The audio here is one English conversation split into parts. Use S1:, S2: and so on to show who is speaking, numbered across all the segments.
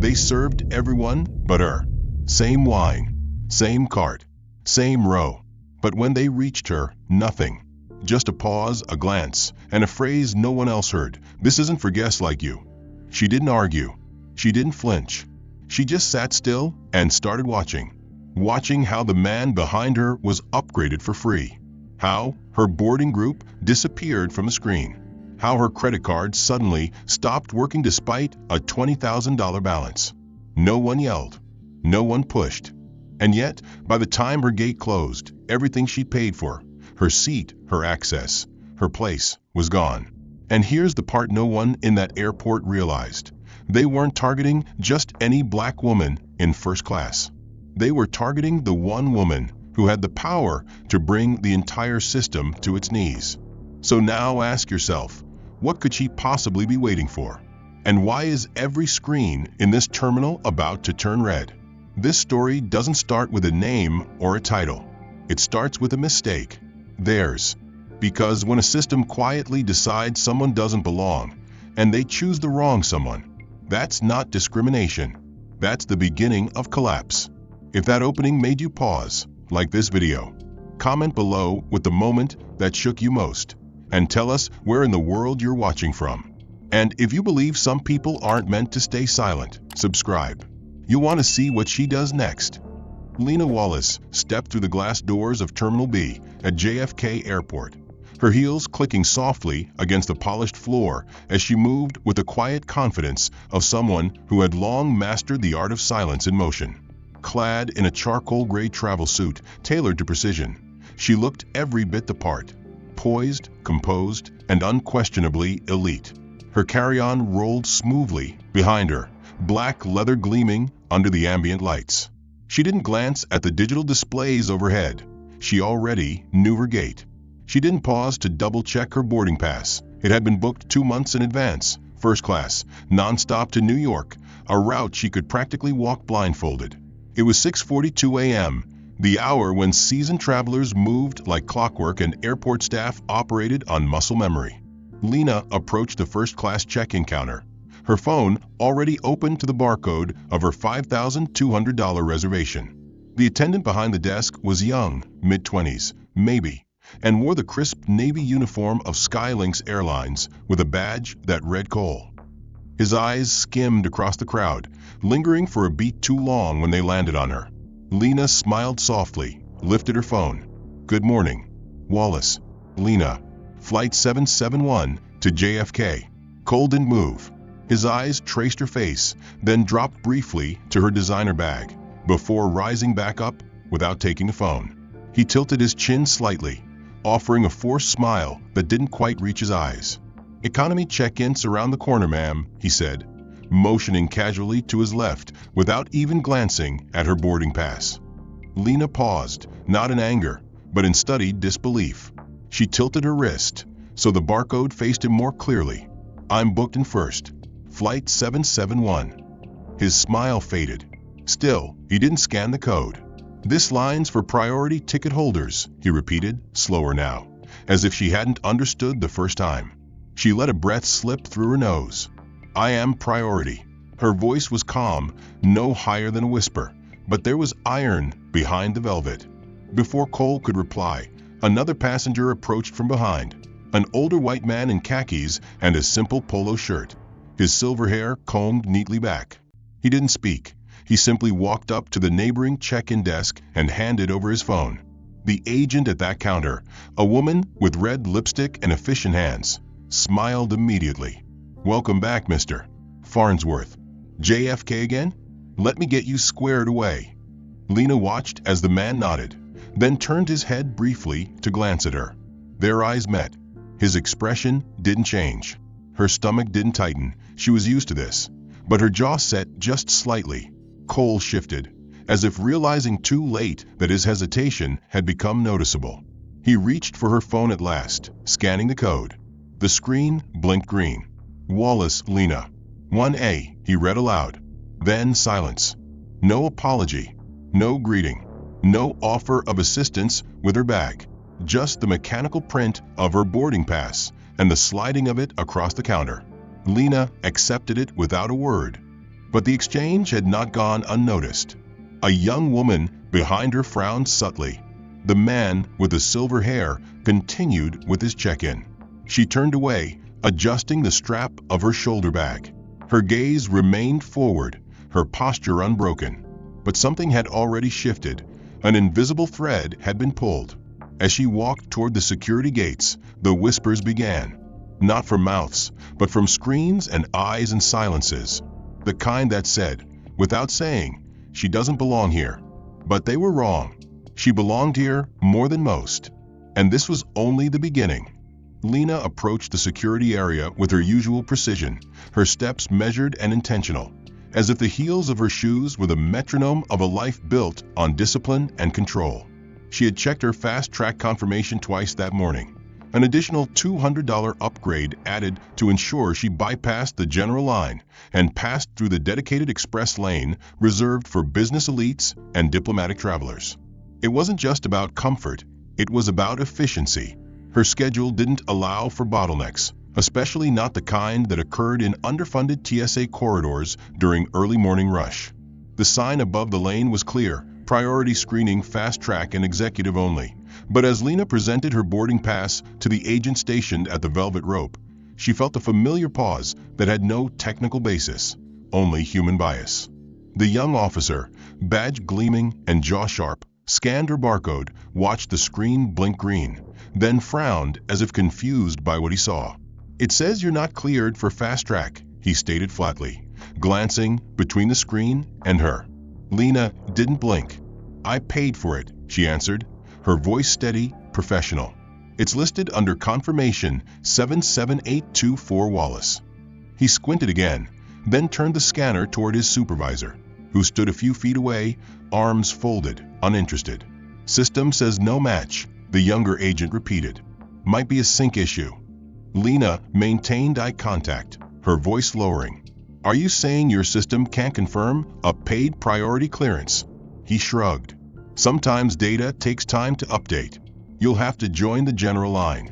S1: They served everyone but her. Same wine, same cart, same row. But when they reached her, nothing. Just a pause, a glance, and a phrase no one else heard. "This isn't for guests like you." She didn't argue. She didn't flinch. She just sat still and started watching how the man behind her was upgraded for free, how her boarding group disappeared from the screen, how her credit card suddenly stopped working despite a $20,000 balance. No one yelled. No one pushed. And yet, by the time her gate closed, everything she paid for, her seat, her access, her place, was gone. And here's the part no one in that airport realized. They weren't targeting just any black woman in first class. They were targeting the one woman who had the power to bring the entire system to its knees. So now ask yourself, what could she possibly be waiting for? And why is every screen in this terminal about to turn red? This story doesn't start with a name or a title. It starts with a mistake. Theirs. Because when a system quietly decides someone doesn't belong, and they choose the wrong someone, that's not discrimination. That's the beginning of collapse. If that opening made you pause, like this video, comment below with the moment that shook you most, and tell us where in the world you're watching from. And if you believe some people aren't meant to stay silent, subscribe. You want to see what she does next. Lena Wallace stepped through the glass doors of Terminal B at JFK Airport, her heels clicking softly against the polished floor as she moved with the quiet confidence of someone who had long mastered the art of silence in motion. Clad in a charcoal gray travel suit tailored to precision, she looked every bit the part, poised, composed, and unquestionably elite. Her carry-on rolled smoothly behind her, black leather gleaming under the ambient lights. She didn't glance at the digital displays overhead. She already knew her gate. She didn't pause to double-check her boarding pass. It had been booked 2 months in advance, first class, non-stop to New York, a route she could practically walk blindfolded. It was 6:42 a.m., the hour when seasoned travelers moved like clockwork and airport staff operated on muscle memory. Lena approached the first-class check-in counter, her phone already open to the barcode of her $5,200 reservation. The attendant behind the desk was young, mid-20s, maybe, and wore the crisp navy uniform of Skylinks Airlines with a badge that read Cole. His eyes skimmed across the crowd, lingering for a beat too long when they landed on her. Lena smiled softly, lifted her phone. "Good morning, Wallace." "Lena, Flight 771 to JFK." Cole didn't move. His eyes traced her face, then dropped briefly to her designer bag, before rising back up without taking the phone. He tilted his chin slightly, offering a forced smile that didn't quite reach his eyes. "Economy check-in's around the corner, ma'am," he said, motioning casually to his left without even glancing at her boarding pass. Lena paused, not in anger, but in studied disbelief. She tilted her wrist, so the barcode faced him more clearly. "I'm booked in first. Flight 771. His smile faded. Still, he didn't scan the code. "This line's for priority ticket holders," he repeated, slower now, as if she hadn't understood the first time. She let a breath slip through her nose. "I am priority." Her voice was calm, no higher than a whisper, but there was iron behind the velvet. Before Cole could reply, another passenger approached from behind, an older white man in khakis and a simple polo shirt, his silver hair combed neatly back. He didn't speak. He simply walked up to the neighboring check-in desk and handed over his phone. The agent at that counter, a woman with red lipstick and efficient hands, smiled immediately. "Welcome back, Mr. Farnsworth. JFK again? Let me get you squared away." Lena watched as the man nodded, then turned his head briefly to glance at her. Their eyes met. His expression didn't change. Her stomach didn't tighten. She was used to this. But her jaw set just slightly. Cole shifted, as if realizing too late that his hesitation had become noticeable. He reached for her phone at last, scanning the code. The screen blinked green. "Wallace, Lena. 1A, he read aloud. Then silence. No apology. No greeting. No offer of assistance with her bag. Just the mechanical print of her boarding pass and the sliding of it across the counter. Lena accepted it without a word. But the exchange had not gone unnoticed. A young woman behind her frowned subtly. The man with the silver hair continued with his check-in. She turned away, adjusting the strap of her shoulder bag. Her gaze remained forward, her posture unbroken. But something had already shifted. An invisible thread had been pulled. As she walked toward the security gates, the whispers began. Not from mouths, but from screens and eyes and silences. The kind that said, without saying, she doesn't belong here. But they were wrong. She belonged here more than most. And this was only the beginning. Lena approached the security area with her usual precision, her steps measured and intentional, as if the heels of her shoes were the metronome of a life built on discipline and control. She had checked her fast-track confirmation twice that morning, an additional $200 upgrade added to ensure she bypassed the general line and passed through the dedicated express lane reserved for business elites and diplomatic travelers. It wasn't just about comfort, it was about efficiency. Her schedule didn't allow for bottlenecks, especially not the kind that occurred in underfunded TSA corridors during early morning rush. The sign above the lane was clear: priority screening, fast track, and executive only. But as Lena presented her boarding pass to the agent stationed at the velvet rope, she felt a familiar pause that had no technical basis, only human bias. The young officer, badge gleaming and jaw sharp, scanned her barcode, watched the screen blink green, then frowned as if confused by what he saw. "It says you're not cleared for fast track," he stated flatly, glancing between the screen and her. Lena didn't blink. "I paid for it," she answered, her voice steady, professional. "It's listed under confirmation 77824 Wallace." He squinted again, then turned the scanner toward his supervisor, who stood a few feet away, arms folded, uninterested. "System says no match," the younger agent repeated. "Might be a sync issue." Lena maintained eye contact, her voice lowering. "Are you saying your system can't confirm a paid priority clearance?" He shrugged. "Sometimes data takes time to update. You'll have to join the general line."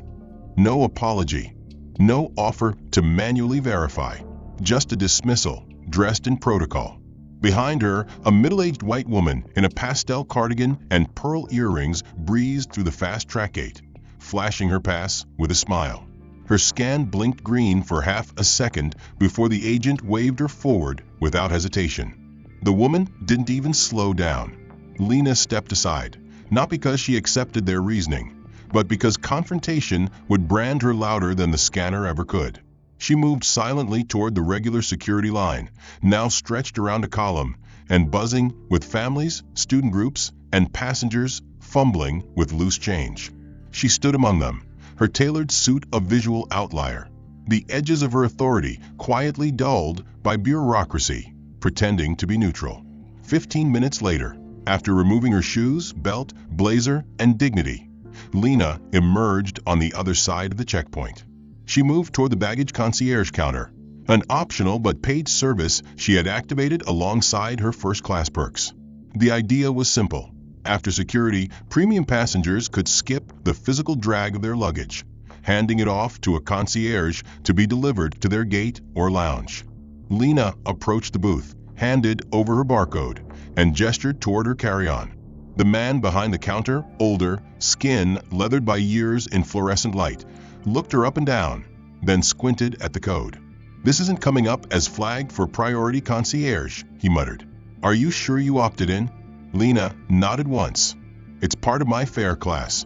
S1: No apology, no offer to manually verify, just a dismissal, dressed in protocol. Behind her, a middle-aged white woman in a pastel cardigan and pearl earrings breezed through the fast-track gate, flashing her pass with a smile. Her scan blinked green for half a second before the agent waved her forward without hesitation. The woman didn't even slow down. Lena stepped aside, not because she accepted their reasoning, but because confrontation would brand her louder than the scanner ever could. She moved silently toward the regular security line, now stretched around a column and buzzing with families, student groups, and passengers fumbling with loose change. She stood among them, her tailored suit a visual outlier, the edges of her authority quietly dulled by bureaucracy, pretending to be neutral. 15 minutes later, after removing her shoes, belt, blazer, and dignity, Lena emerged on the other side of the checkpoint. She moved toward the baggage concierge counter, an optional but paid service she had activated alongside her first-class perks. The idea was simple. After security, premium passengers could skip the physical drag of their luggage, handing it off to a concierge to be delivered to their gate or lounge. Lena approached the booth, handed over her barcode, and gestured toward her carry-on. The man behind the counter, older, skin leathered by years in fluorescent light, looked her up and down, then squinted at the code. "This isn't coming up as flagged for priority concierge," he muttered. "Are you sure you opted in?" Lena nodded once. "It's part of my fare class."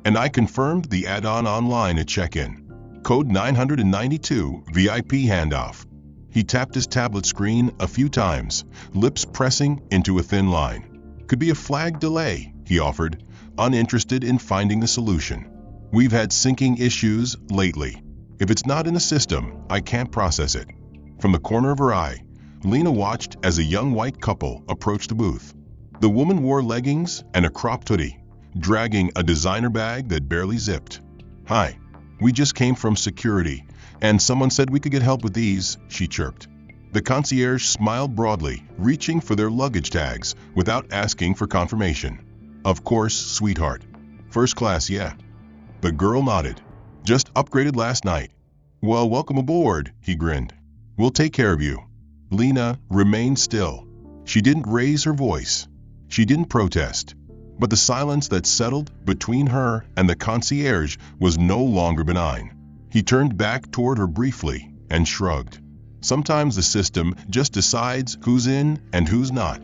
S1: And I confirmed the add-on online at check-in. Code 992, VIP handoff. He tapped his tablet screen a few times, lips pressing into a thin line. "Could be a flag delay," he offered, uninterested in finding the solution. "We've had syncing issues lately. If it's not in the system, I can't process it." From the corner of her eye, Lena watched as a young white couple approached the booth. The woman wore leggings and a cropped hoodie, dragging a designer bag that barely zipped. "Hi, we just came from security, and someone said we could get help with these," she chirped. The concierge smiled broadly, reaching for their luggage tags without asking for confirmation. "Of course, sweetheart. First class, yeah." The girl nodded. "Just upgraded last night." "Well, welcome aboard," he grinned. "We'll take care of you." Lena remained still. She didn't raise her voice. She didn't protest. But the silence that settled between her and the concierge was no longer benign. He turned back toward her briefly and shrugged. Sometimes the system just decides who's in and who's not.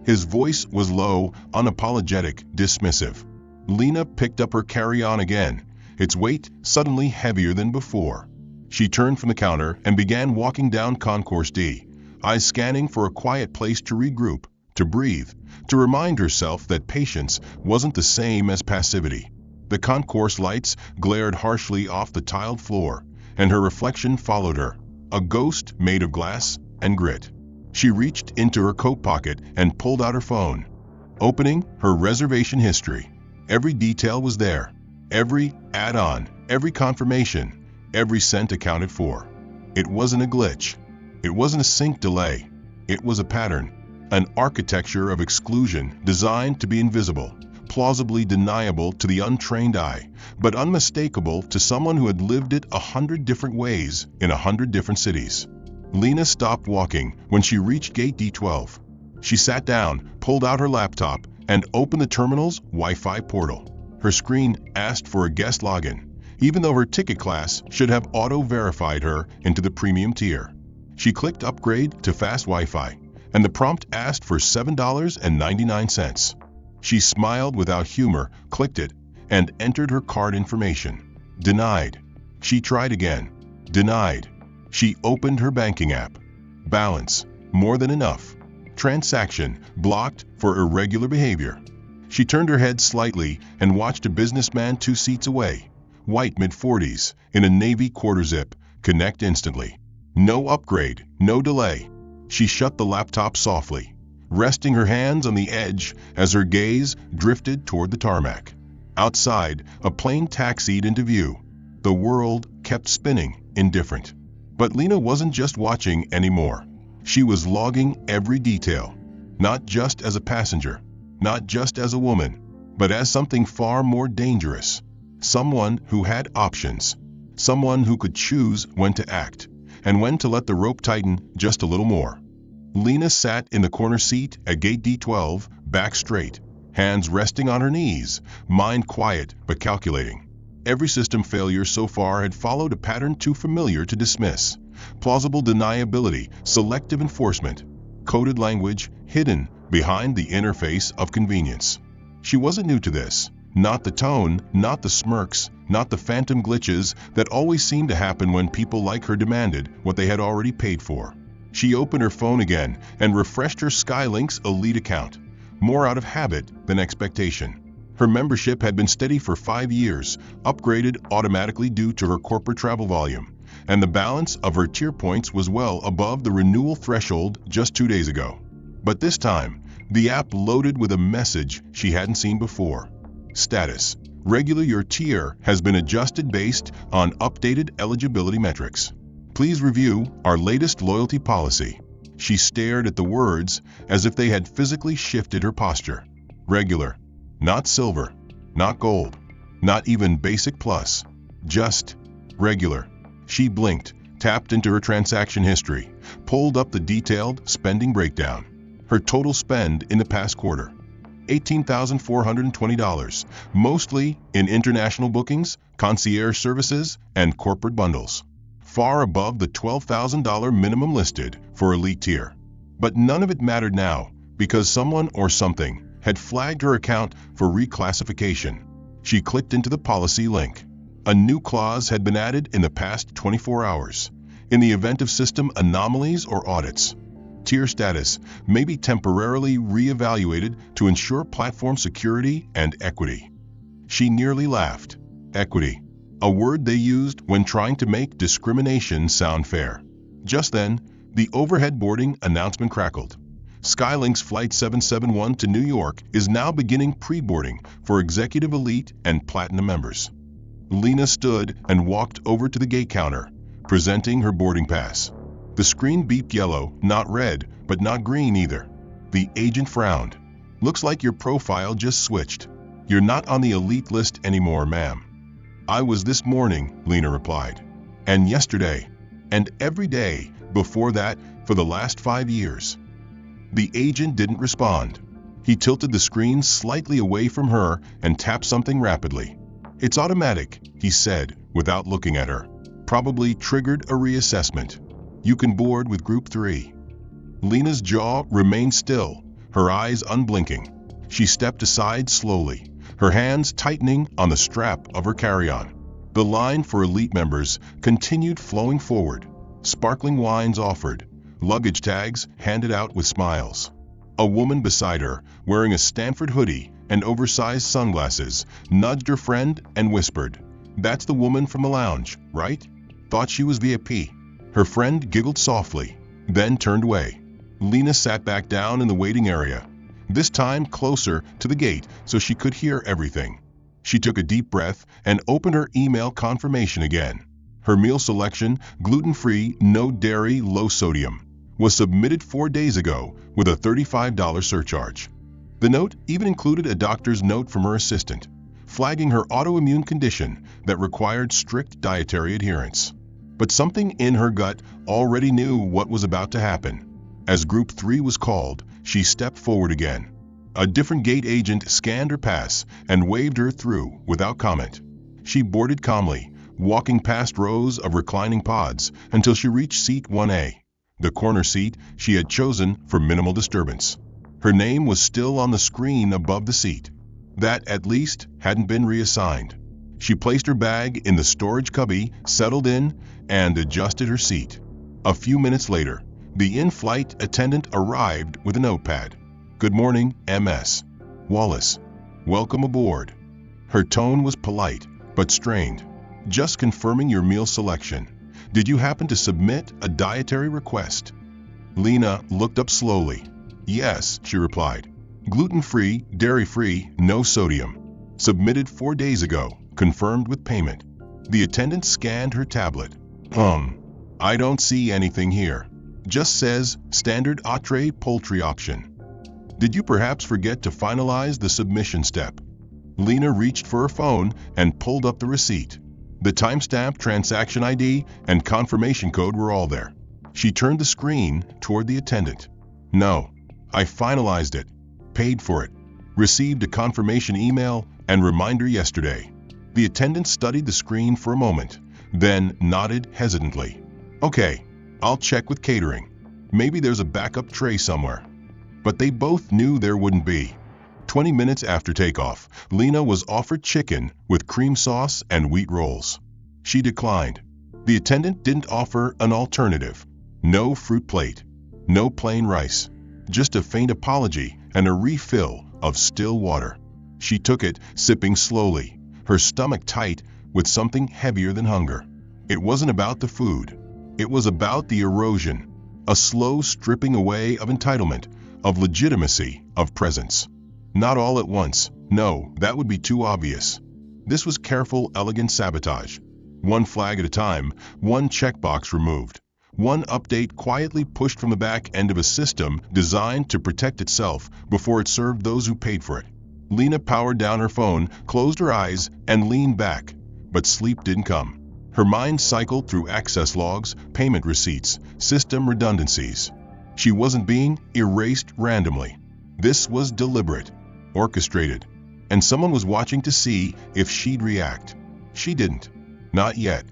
S1: His voice was low, unapologetic, dismissive. Lena picked up her carry-on again, its weight suddenly heavier than before. She turned from the counter and began walking down Concourse D, eyes scanning for a quiet place to regroup, to breathe, to remind herself that patience wasn't the same as passivity. The concourse lights glared harshly off the tiled floor, and her reflection followed her, a ghost made of glass and grit. She reached into her coat pocket and pulled out her phone. Opening her reservation history, every detail was there. Every add-on, every confirmation, every cent accounted for. It wasn't a glitch. It wasn't a sync delay. It was a pattern, an architecture of exclusion designed to be invisible, plausibly deniable to the untrained eye, but unmistakable to someone who had lived it 100 different ways in 100 different cities. Lena stopped walking when she reached gate D12. She sat down, pulled out her laptop, and opened the terminal's Wi-Fi portal. Her screen asked for a guest login, even though her ticket class should have auto-verified her into the premium tier. She clicked Upgrade to Fast Wi-Fi, and the prompt asked for $7.99. She smiled without humor, clicked it, and entered her card information. Denied. She tried again. Denied. She opened her banking app. Balance. More than enough. Transaction. Blocked for irregular behavior. She turned her head slightly and watched a businessman 2 seats away, white mid-40s, in a navy quarter zip, connect instantly. No upgrade, no delay. She shut the laptop softly, resting her hands on the edge as her gaze drifted toward the tarmac. Outside, a plane taxied into view. The world kept spinning, indifferent. But Lena wasn't just watching anymore. She was logging every detail, not just as a passenger, not just as a woman, but as something far more dangerous. Someone who had options. Someone who could choose when to act, and when to let the rope tighten just a little more. Lena sat in the corner seat at gate D12, back straight, hands resting on her knees, mind quiet but calculating. Every system failure so far had followed a pattern too familiar to dismiss. Plausible deniability, selective enforcement, coded language hidden behind the interface of convenience. She wasn't new to this. Not the tone, not the smirks, not the phantom glitches that always seemed to happen when people like her demanded what they had already paid for. She opened her phone again and refreshed her Skylink's Elite account, more out of habit than expectation. Her membership had been steady for 5 years, upgraded automatically due to her corporate travel volume, and the balance of her tier points was well above the renewal threshold just 2 days ago. But this time, the app loaded with a message she hadn't seen before. Status. Regular your tier has been adjusted based on updated eligibility metrics. Please review our latest loyalty policy. She stared at the words as if they had physically shifted her posture. Regular. Not silver. Not gold. Not even basic plus. Just regular. She blinked, tapped into her transaction history, pulled up the detailed spending breakdown. Her total spend in the past quarter. $18,420, mostly in international bookings, concierge services, and corporate bundles. Far above the $12,000 minimum listed for elite tier. But none of it mattered now, because someone or something had flagged her account for reclassification. She clicked into the policy link. A new clause had been added in the past 24 hours, in the event of system anomalies or audits. Tier status may be temporarily re-evaluated to ensure platform security and equity. She nearly laughed. Equity, a word they used when trying to make discrimination sound fair. Just then, the overhead boarding announcement crackled. Skylink's Flight 771 to New York is now beginning pre-boarding for Executive Elite and Platinum members. Lena stood and walked over to the gate counter, presenting her boarding pass. The screen beeped yellow, not red, but not green either. The agent frowned. Looks like your profile just switched. You're not on the elite list anymore, ma'am. I was this morning, Lena replied. And yesterday. And every day, Before that, for the last 5 years. The agent didn't respond. He tilted the screen slightly away from her and tapped something rapidly. "It's automatic," he said, without looking at her. "Probably triggered a reassessment. You can board with Group 3. Lena's jaw remained still, her eyes unblinking. She stepped aside slowly, her hands tightening on the strap of her carry-on. The line for elite members continued flowing forward. Sparkling wines offered, luggage tags handed out with smiles. A woman beside her, wearing a Stanford hoodie and oversized sunglasses, nudged her friend and whispered, "That's the woman from the lounge, right? Thought she was VIP." Her friend giggled softly, then turned away. Lena sat back down in the waiting area, this time closer to the gate so she could hear everything. She took a deep breath and opened her email confirmation again. Her meal selection, gluten-free, no dairy, low sodium, was submitted 4 days ago with a $35 surcharge. The note even included a doctor's note from her assistant, flagging her autoimmune condition that required strict dietary adherence. But something in her gut already knew what was about to happen. As Group 3 was called, she stepped forward again. A different gate agent scanned her pass and waved her through without comment. She boarded calmly, walking past rows of reclining pods until she reached seat 1A, the corner seat she had chosen for minimal disturbance. Her name was still on the screen above the seat. That, at least, hadn't been reassigned. She placed her bag in the storage cubby, settled in, and adjusted her seat. A few minutes later, the in-flight attendant arrived with a notepad. "Good morning, MS. Wallace. Welcome aboard." Her tone was polite, but strained. "Just confirming your meal selection. Did you happen to submit a dietary request?" Lena looked up slowly. "Yes," she replied. "Gluten-free, dairy-free, no sodium. Submitted 4 days ago, confirmed with payment." The attendant scanned her tablet. I don't see anything here. Just says standard entree poultry option." "Did you perhaps forget to finalize the submission step?" Lena reached for her phone and pulled up the receipt. The timestamp, transaction ID, and confirmation code were all there. She turned the screen toward the attendant. "No, I finalized it, paid for it, received a confirmation email and reminder yesterday." The attendant studied the screen for a moment, then nodded hesitantly. "Okay, I'll check with catering. Maybe there's a backup tray somewhere." But they both knew there wouldn't be. 20 minutes after takeoff, Lena was offered chicken with cream sauce and wheat rolls. She declined. The attendant didn't offer an alternative. No fruit plate, no plain rice, just a faint apology and a refill of still water. She took it, sipping slowly, her stomach tight with something heavier than hunger. It wasn't about the food. It was about the erosion, a slow stripping away of entitlement, of legitimacy, of presence. Not all at once. No, that would be too obvious. This was careful, elegant sabotage. One flag at a time, one checkbox removed, one update quietly pushed from the back end of a system designed to protect itself before it served those who paid for it. Lena powered down her phone, closed her eyes, and leaned back, but sleep didn't come. Her mind cycled through access logs, payment receipts, system redundancies. She wasn't being erased randomly. This was deliberate, orchestrated, and someone was watching to see if she'd react. She didn't. Not yet.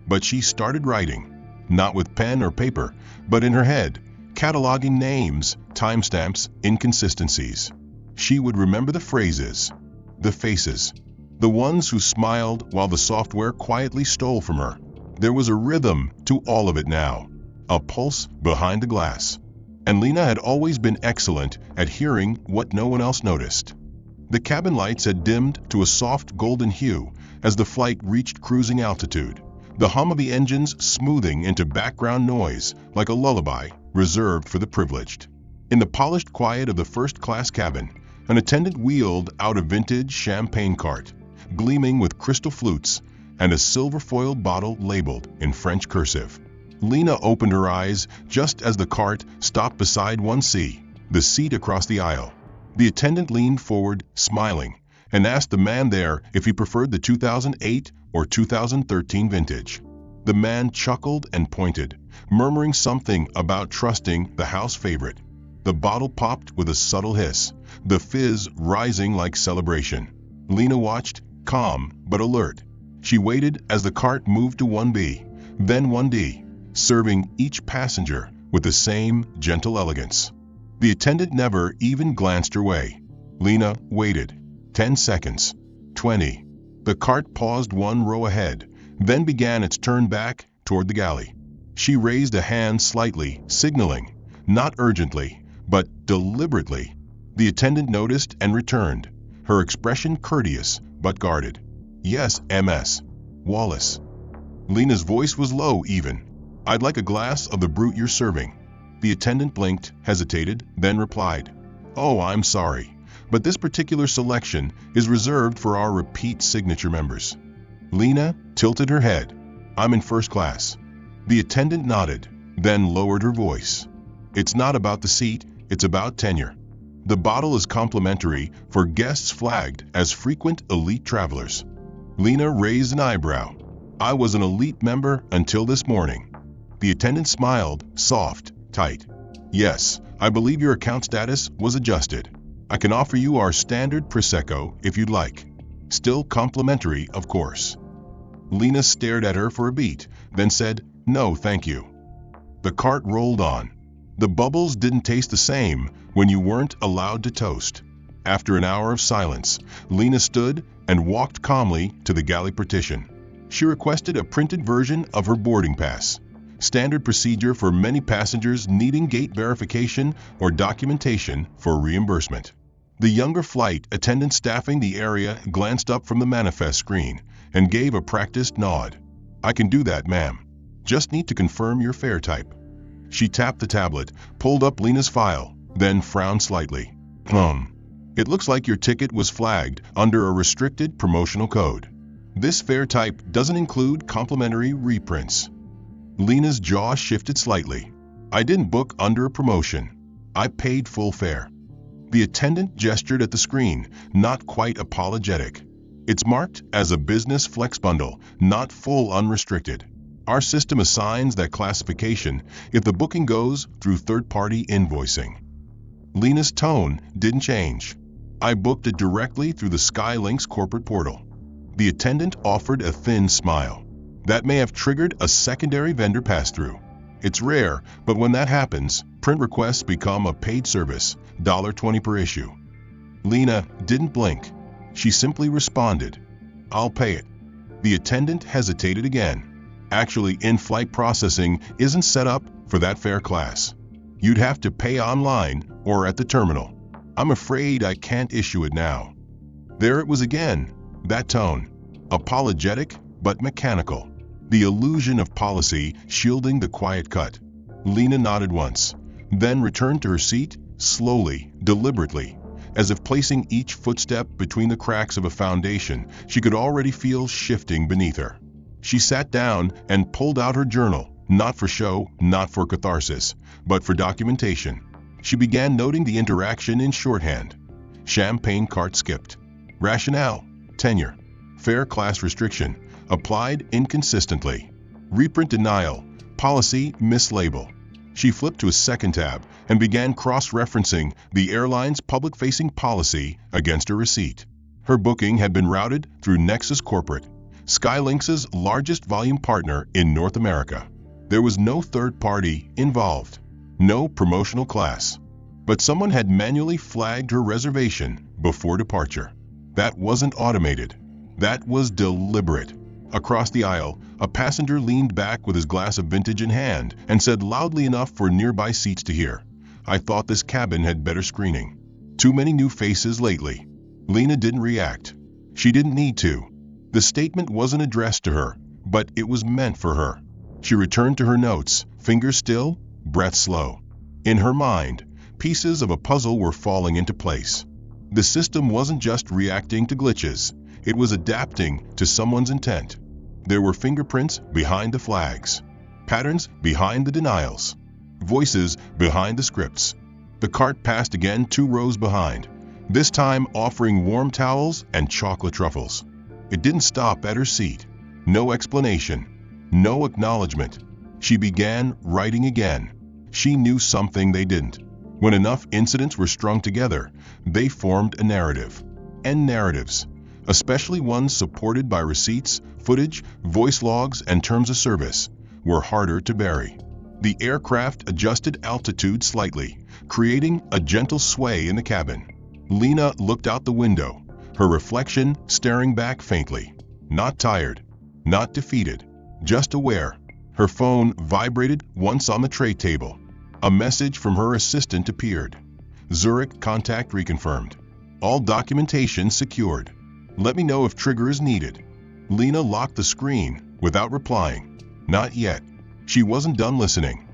S1: But she started writing, not with pen or paper, but in her head, cataloging names, timestamps, inconsistencies. She would remember the phrases, the faces, the ones who smiled while the software quietly stole from her. There was a rhythm to all of it now, a pulse behind the glass. And Lena had always been excellent at hearing what no one else noticed. The cabin lights had dimmed to a soft golden hue as the flight reached cruising altitude, the hum of the engines smoothing into background noise like a lullaby reserved for the privileged. In the polished quiet of the first-class cabin, an attendant wheeled out a vintage champagne cart, gleaming with crystal flutes and a silver-foiled bottle labeled in French cursive. Lena opened her eyes just as the cart stopped beside 1C, the seat across the aisle. The attendant leaned forward, smiling, and asked the man there if he preferred the 2008 or 2013 vintage. The man chuckled and pointed, murmuring something about trusting the house favorite. The bottle popped with a subtle hiss, the fizz rising like celebration. Lena watched, calm but alert. She waited as the cart moved to 1B, then 1D, serving each passenger with the same gentle elegance. The attendant never even glanced her way. Lena waited. 10 seconds. 20. The cart paused 1 row ahead, then began its turn back toward the galley. She raised a hand slightly, signaling, not urgently, but deliberately. The attendant noticed and returned, her expression courteous but guarded. "Yes, MS. Wallace." Lena's voice was low even. "I'd like a glass of the brute you're serving." The attendant blinked, hesitated, then replied, "Oh, I'm sorry, but this particular selection is reserved for our repeat signature members." Lena tilted her head. "I'm in first class." The attendant nodded, then lowered her voice. "It's not about the seat, it's about tenure. The bottle is complimentary for guests flagged as frequent elite travelers." Lena raised an eyebrow. "I was an elite member until this morning." The attendant smiled, soft, tight. "Yes, I believe your account status was adjusted. I can offer you our standard Prosecco if you'd like. Still complimentary, of course." Lena stared at her for a beat, then said, "No, thank you." The cart rolled on. The bubbles didn't taste the same when you weren't allowed to toast. After an hour of silence, Lena stood and walked calmly to the galley partition. She requested a printed version of her boarding pass, standard procedure for many passengers needing gate verification or documentation for reimbursement. The younger flight attendant staffing the area glanced up from the manifest screen and gave a practiced nod. "I can do that, ma'am. Just need to confirm your fare type." She tapped the tablet, pulled up Lena's file, then frowned slightly. It looks like your ticket was flagged under a restricted promotional code. This fare type doesn't include complimentary reprints." Lena's jaw shifted slightly. "I didn't book under a promotion. I paid full fare." The attendant gestured at the screen, not quite apologetic. "It's marked as a business flex bundle, not full unrestricted. Our system assigns that classification if the booking goes through third-party invoicing." Lena's tone didn't change. "I booked it directly through the Skylinks corporate portal." The attendant offered a thin smile. "That may have triggered a secondary vendor pass-through. It's rare, but when that happens, print requests become a paid service, $20 per issue." Lena didn't blink. She simply responded, "I'll pay it." The attendant hesitated again. "Actually, in-flight processing isn't set up for that fare class. You'd have to pay online or at the terminal. I'm afraid I can't issue it now." There it was again, that tone. Apologetic but mechanical. The illusion of policy shielding the quiet cut. Lena nodded once, then returned to her seat, slowly, deliberately, as if placing each footstep between the cracks of a foundation she could already feel shifting beneath her. She sat down and pulled out her journal, not for show, not for catharsis, but for documentation. She began noting the interaction in shorthand. Champagne cart skipped. Rationale, tenure. Fare class restriction, applied inconsistently. Reprint denial, policy mislabel. She flipped to a second tab and began cross-referencing the airline's public-facing policy against her receipt. Her booking had been routed through Nexus Corporate, Skylinks' largest volume partner in North America. There was no third party involved, no promotional class. But someone had manually flagged her reservation before departure. That wasn't automated. That was deliberate. Across the aisle, a passenger leaned back with his glass of vintage in hand and said loudly enough for nearby seats to hear, "I thought this cabin had better screening. Too many new faces lately." Lena didn't react. She didn't need to. The statement wasn't addressed to her, but it was meant for her. She returned to her notes, fingers still, breath slow. In her mind, pieces of a puzzle were falling into place. The system wasn't just reacting to glitches, it was adapting to someone's intent. There were fingerprints behind the flags, patterns behind the denials, voices behind the scripts. The cart passed again 2 rows behind, this time offering warm towels and chocolate truffles. It didn't stop at her seat. No explanation, no acknowledgement, She began writing again. She knew something they didn't. When enough incidents were strung together, they formed a narrative. And narratives, especially ones supported by receipts, footage, voice logs, and terms of service, were harder to bury. The aircraft adjusted altitude slightly, creating a gentle sway in the cabin. Lena looked out the window, her reflection staring back faintly. Not tired, not defeated, just aware. Her phone vibrated once on the tray table. A message from her assistant appeared. Zurich contact reconfirmed. All documentation secured. Let me know if trigger is needed. Lena locked the screen without replying. Not yet. She wasn't done listening.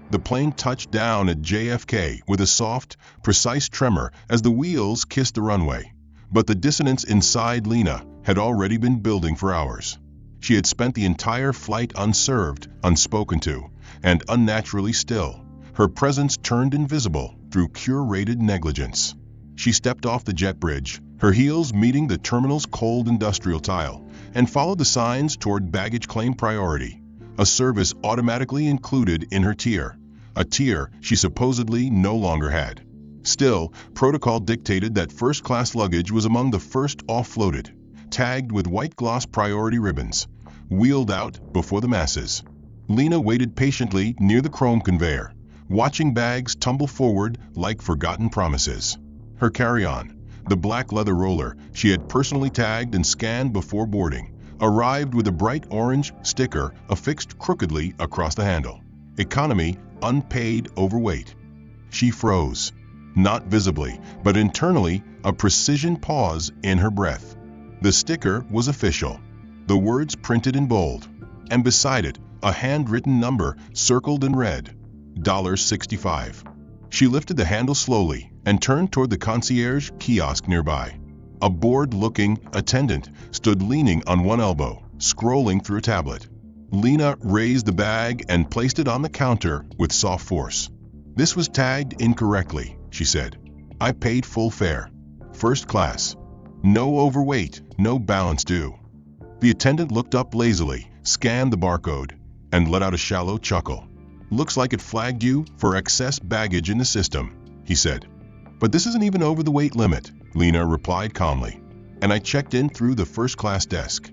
S1: The plane touched down at JFK with a soft, precise tremor as the wheels kissed the runway. But the dissonance inside Lena had already been building for hours. She had spent the entire flight unserved, unspoken to, and unnaturally still. Her presence turned invisible through curated negligence. She stepped off the jet bridge, her heels meeting the terminal's cold industrial tile, and followed the signs toward baggage claim priority, a service automatically included in her tier, a tier she supposedly no longer had. Still, protocol dictated that first-class luggage was among the first offloaded, tagged with white gloss priority ribbons, wheeled out before the masses. Lena waited patiently near the chrome conveyor, watching bags tumble forward like forgotten promises. Her carry-on, the black leather roller she had personally tagged and scanned before boarding, arrived with a bright orange sticker affixed crookedly across the handle. Economy, unpaid, overweight. She froze, not visibly, but internally, a precision pause in her breath. The sticker was official, the words printed in bold, and beside it, a handwritten number circled in red, $65. She lifted the handle slowly and turned toward the concierge kiosk nearby. A bored-looking attendant stood leaning on one elbow, scrolling through a tablet. Lena raised the bag and placed it on the counter with soft force. "This was tagged incorrectly," she said. "I paid full fare. First class. No overweight, no balance due." The attendant looked up lazily, scanned the barcode, and let out a shallow chuckle. "Looks like it flagged you for excess baggage in the system," he said. "But this isn't even over the weight limit," Lena replied calmly. "And I checked in through the first-class desk."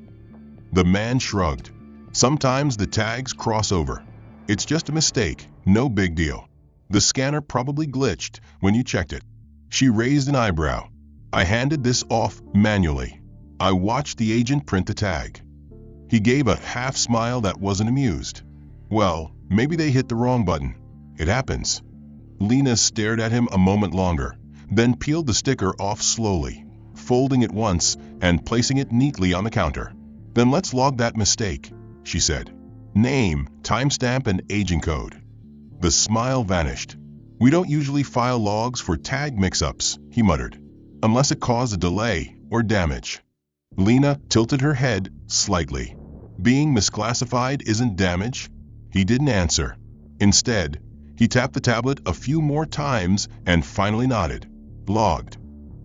S1: The man shrugged. "Sometimes the tags cross over. It's just a mistake, no big deal. The scanner probably glitched when you checked it." She raised an eyebrow. "I handed this off manually. I watched the agent print the tag." He gave a half smile that wasn't amused. "Well, maybe they hit the wrong button. It happens." Lena stared at him a moment longer, then peeled the sticker off slowly, folding it once and placing it neatly on the counter. "Then let's log that mistake," she said. "Name, timestamp, and aging code." The smile vanished. "We don't usually file logs for tag mix-ups," he muttered, "unless it caused a delay or damage." Lena tilted her head slightly. "Being misclassified isn't damage?" He didn't answer. Instead, he tapped the tablet a few more times and finally nodded. "Logged."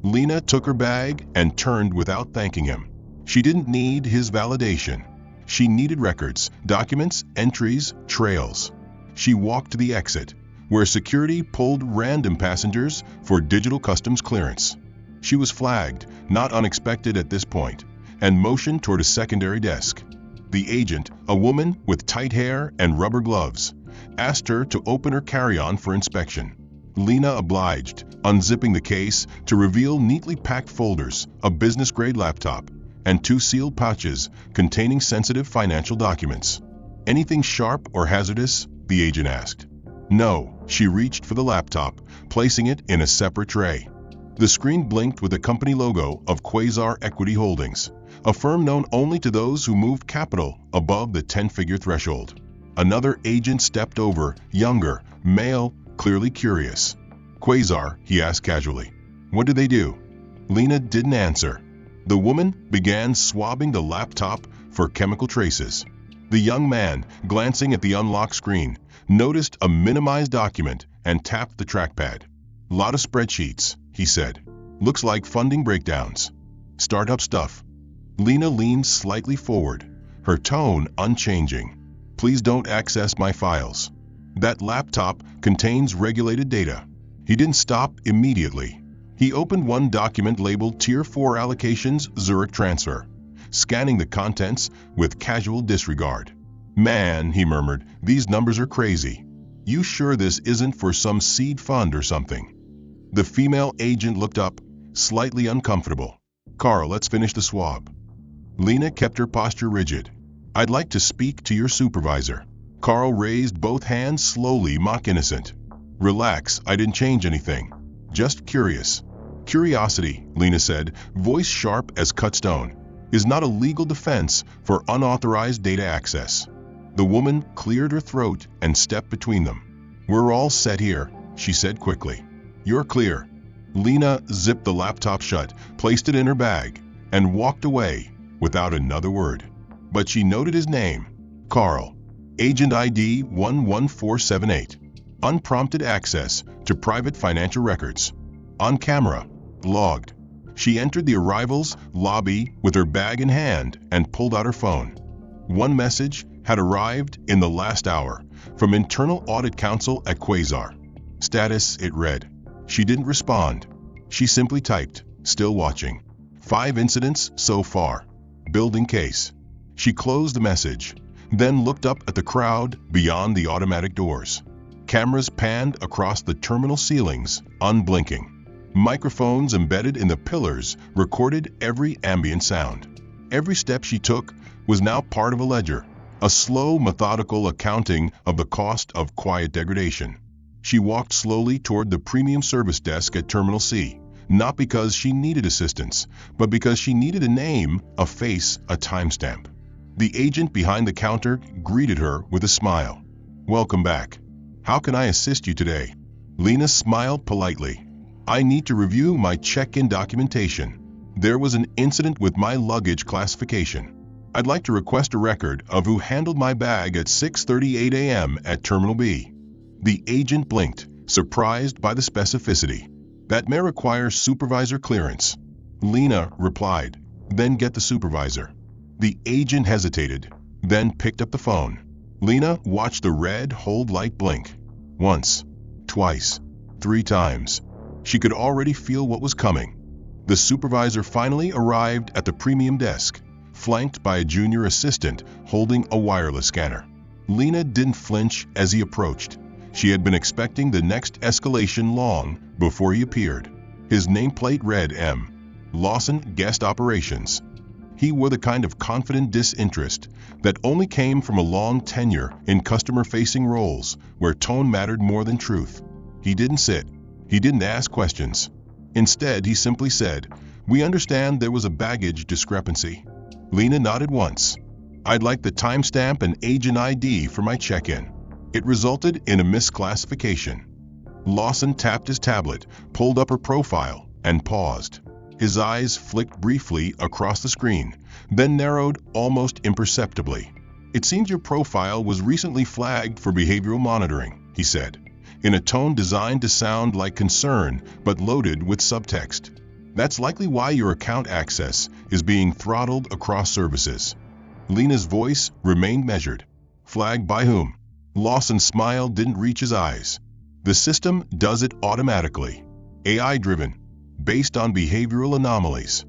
S1: Lena took her bag and turned without thanking him. She didn't need his validation. She needed records, documents, entries, trails. She walked to the exit, where security pulled random passengers for digital customs clearance. She was flagged, not unexpected at this point, and motioned toward a secondary desk. The agent, a woman with tight hair and rubber gloves, asked her to open her carry-on for inspection. Lena obliged, unzipping the case to reveal neatly packed folders, a business-grade laptop, and 2 sealed pouches containing sensitive financial documents. "Anything sharp or hazardous?" the agent asked. "No." She reached for the laptop, placing it in a separate tray. The screen blinked with the company logo of Quasar Equity Holdings, a firm known only to those who moved capital above the 10-figure threshold. Another agent stepped over, younger, male, clearly curious. "Quasar?" he asked casually. "What do they do?" Lena didn't answer. The woman began swabbing the laptop for chemical traces. The young man, glancing at the unlocked screen, noticed a minimized document and tapped the trackpad. "Lot of spreadsheets," he said. "Looks like funding breakdowns. Startup stuff." Lena leaned slightly forward, her tone unchanging. Please don't access my files. That laptop contains regulated data. He didn't stop immediately. He opened one document labeled Tier 4 Allocations Zurich Transfer, scanning the contents with casual disregard. Man, he murmured, these numbers are crazy. You sure this isn't for some seed fund or something? The female agent looked up, slightly uncomfortable. Carl, let's finish the swab. Lena kept her posture rigid. I'd like to speak to your supervisor. Carl raised both hands slowly, mock innocent. Relax, I didn't change anything. Just curious. Curiosity, Lena said, voice sharp as cut stone, is not a legal defense for unauthorized data access. The woman cleared her throat and stepped between them. We're all set here, she said quickly. You're clear. Lena zipped the laptop shut, placed it in her bag, and walked away without another word. But she noted his name, Carl. Agent ID 11478. Unprompted access to private financial records. On camera. Logged. She entered the arrivals lobby with her bag in hand and pulled out her phone. One message had arrived in the last hour from Internal Audit Counsel at Quasar. Status, it read. She didn't respond. She simply typed, still watching. 5 incidents so far. Building case. She closed the message, then looked up at the crowd beyond the automatic doors. Cameras panned across the terminal ceilings, unblinking. Microphones embedded in the pillars recorded every ambient sound. Every step she took was now part of a ledger, a slow, methodical accounting of the cost of quiet degradation. She walked slowly toward the premium service desk at Terminal C, not because she needed assistance, but because she needed a name, a face, a timestamp. The agent behind the counter greeted her with a smile. Welcome back. How can I assist you today? Lena smiled politely. I need to review my check-in documentation. There was an incident with my luggage classification. I'd like to request a record of who handled my bag at 6:38 a.m. at Terminal B. The agent blinked, surprised by the specificity. That may require supervisor clearance. Lena replied, then get the supervisor. The agent hesitated, then picked up the phone. Lena watched the red hold light blink. Once, twice, 3 times. She could already feel what was coming. The supervisor finally arrived at the premium desk, flanked by a junior assistant holding a wireless scanner. Lena didn't flinch as he approached. She had been expecting the next escalation long before he appeared. His nameplate read M. Lawson Guest Operations. He wore the kind of confident disinterest that only came from a long tenure in customer-facing roles where tone mattered more than truth. He didn't sit. He didn't ask questions. Instead, he simply said, "We understand there was a baggage discrepancy." Lena nodded once. "I'd like the timestamp and agent ID for my check-in." It resulted in a misclassification. Lawson tapped his tablet, pulled up her profile, and paused. His eyes flicked briefly across the screen, then narrowed almost imperceptibly. "It seems your profile was recently flagged for behavioral monitoring," he said, in a tone designed to sound like concern but loaded with subtext. "That's likely why your account access is being throttled across services." Lena's voice remained measured. "Flagged by whom?" Lawson's smile didn't reach his eyes. "The system does it automatically. AI-driven, based on behavioral anomalies."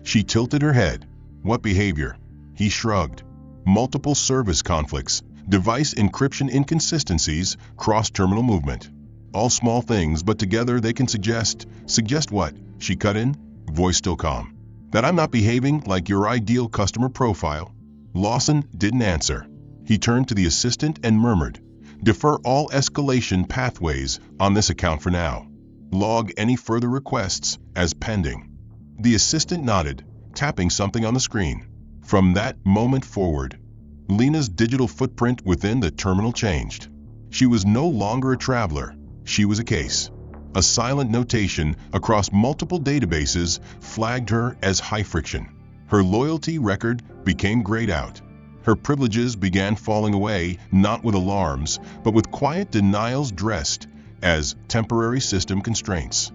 S1: She tilted her head. "What behavior?" He shrugged. "Multiple service conflicts, device encryption inconsistencies, cross-terminal movement. All small things, but together they can suggest what?" She cut in, voice still calm. "That I'm not behaving like your ideal customer profile." Lawson didn't answer. He turned to the assistant and murmured, "Defer all escalation pathways on this account for now. Log any further requests as pending." The assistant nodded, tapping something on the screen. From that moment forward, Lena's digital footprint within the terminal changed. She was no longer a traveler, she was a case. A silent notation across multiple databases flagged her as high friction. Her loyalty record became grayed out. Her privileges began falling away, not with alarms, but with quiet denials dressed as temporary system constraints.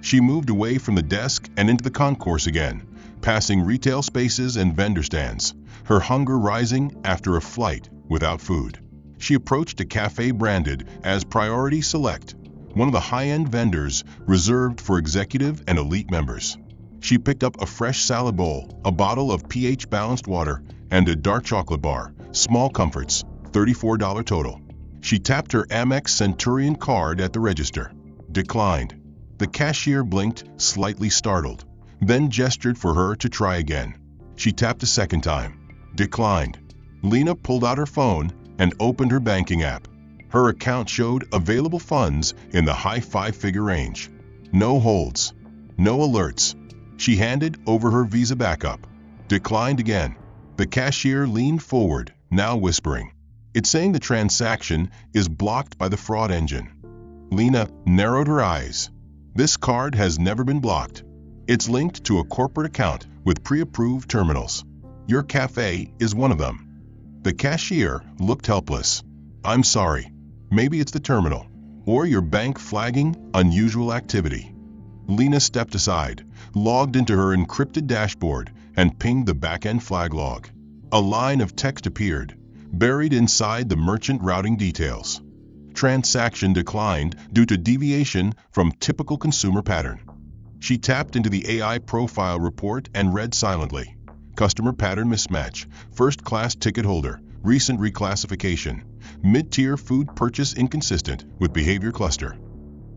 S1: She moved away from the desk and into the concourse again, passing retail spaces and vendor stands, her hunger rising after a flight without food. She approached a cafe branded as Priority Select, one of the high-end vendors reserved for executive and elite members. She picked up a fresh salad bowl, a bottle of pH-balanced water, and a dark chocolate bar, small comforts, $34 total. She tapped her Amex Centurion card at the register. Declined. The cashier blinked, slightly startled, then gestured for her to try again. She tapped a second time. Declined. Lena pulled out her phone and opened her banking app. Her account showed available funds in the high five-figure range. No holds. No alerts. She handed over her Visa backup. Declined again. The cashier leaned forward, now whispering. It's saying the transaction is blocked by the fraud engine. Lena narrowed her eyes. This card has never been blocked. It's linked to a corporate account with pre-approved terminals. Your cafe is one of them. The cashier looked helpless. I'm sorry. Maybe it's the terminal, or your bank flagging unusual activity. Lena stepped aside, logged into her encrypted dashboard, and pinged the back-end flag log. A line of text appeared, buried inside the merchant routing details. Transaction declined due to deviation from typical consumer pattern. She tapped into the AI profile report and read silently. Customer pattern mismatch, first-class ticket holder, recent reclassification, mid-tier food purchase inconsistent with behavior cluster.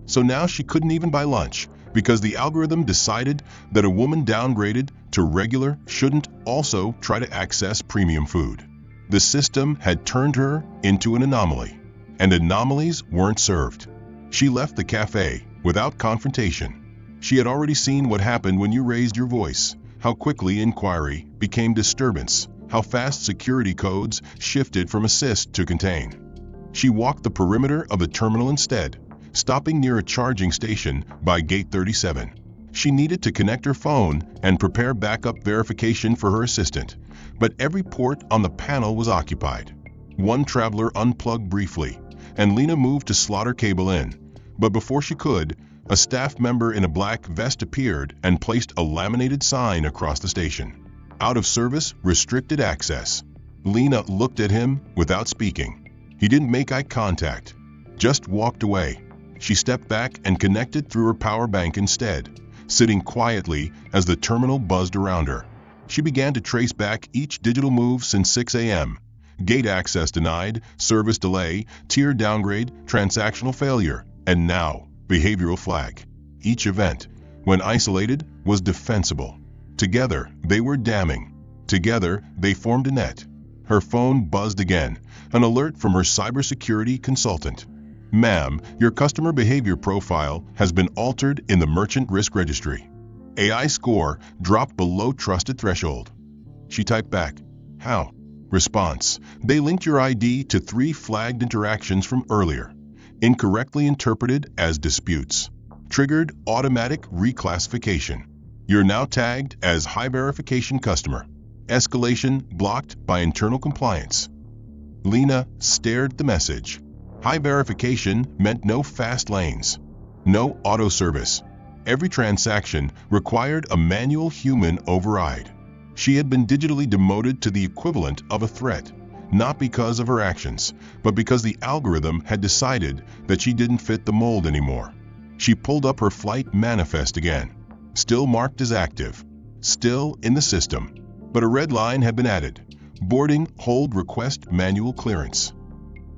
S1: So now she couldn't even buy lunch because the algorithm decided that a woman downgraded to regular shouldn't also try to access premium food. The system had turned her into an anomaly, and anomalies weren't served. She left the cafe without confrontation. She had already seen what happened when you raised your voice, how quickly inquiry became disturbance, how fast security codes shifted from assist to contain. She walked the perimeter of the terminal instead, stopping near a charging station by gate 37. She needed to connect her phone and prepare backup verification for her assistant, but every port on the panel was occupied. One traveler unplugged briefly, and Lena moved to slot her cable in, but before she could, a staff member in a black vest appeared and placed a laminated sign across the station. Out of service, restricted access. Lena looked at him without speaking. He didn't make eye contact, just walked away. She stepped back and connected through her power bank instead, sitting quietly as the terminal buzzed around her. She began to trace back each digital move since 6 a.m. Gate access denied, service delay, tier downgrade, transactional failure, and now, behavioral flag. Each event, when isolated, was defensible. Together, they were damning. Together, they formed a net. Her phone buzzed again, an alert from her cybersecurity consultant. Ma'am, your customer behavior profile has been altered in the merchant risk registry. AI score dropped below trusted threshold. She typed back, how? Response, they linked your ID to 3 flagged interactions from earlier, incorrectly interpreted as disputes. Triggered automatic reclassification. You're now tagged as high verification customer. Escalation blocked by internal compliance. Lena stared at the message. High verification meant no fast lanes, no auto service. Every transaction required a manual human override. She had been digitally demoted to the equivalent of a threat, not because of her actions, but because the algorithm had decided that she didn't fit the mold anymore. She pulled up her flight manifest again, still marked as active, still in the system, but a red line had been added. Boarding hold request manual clearance.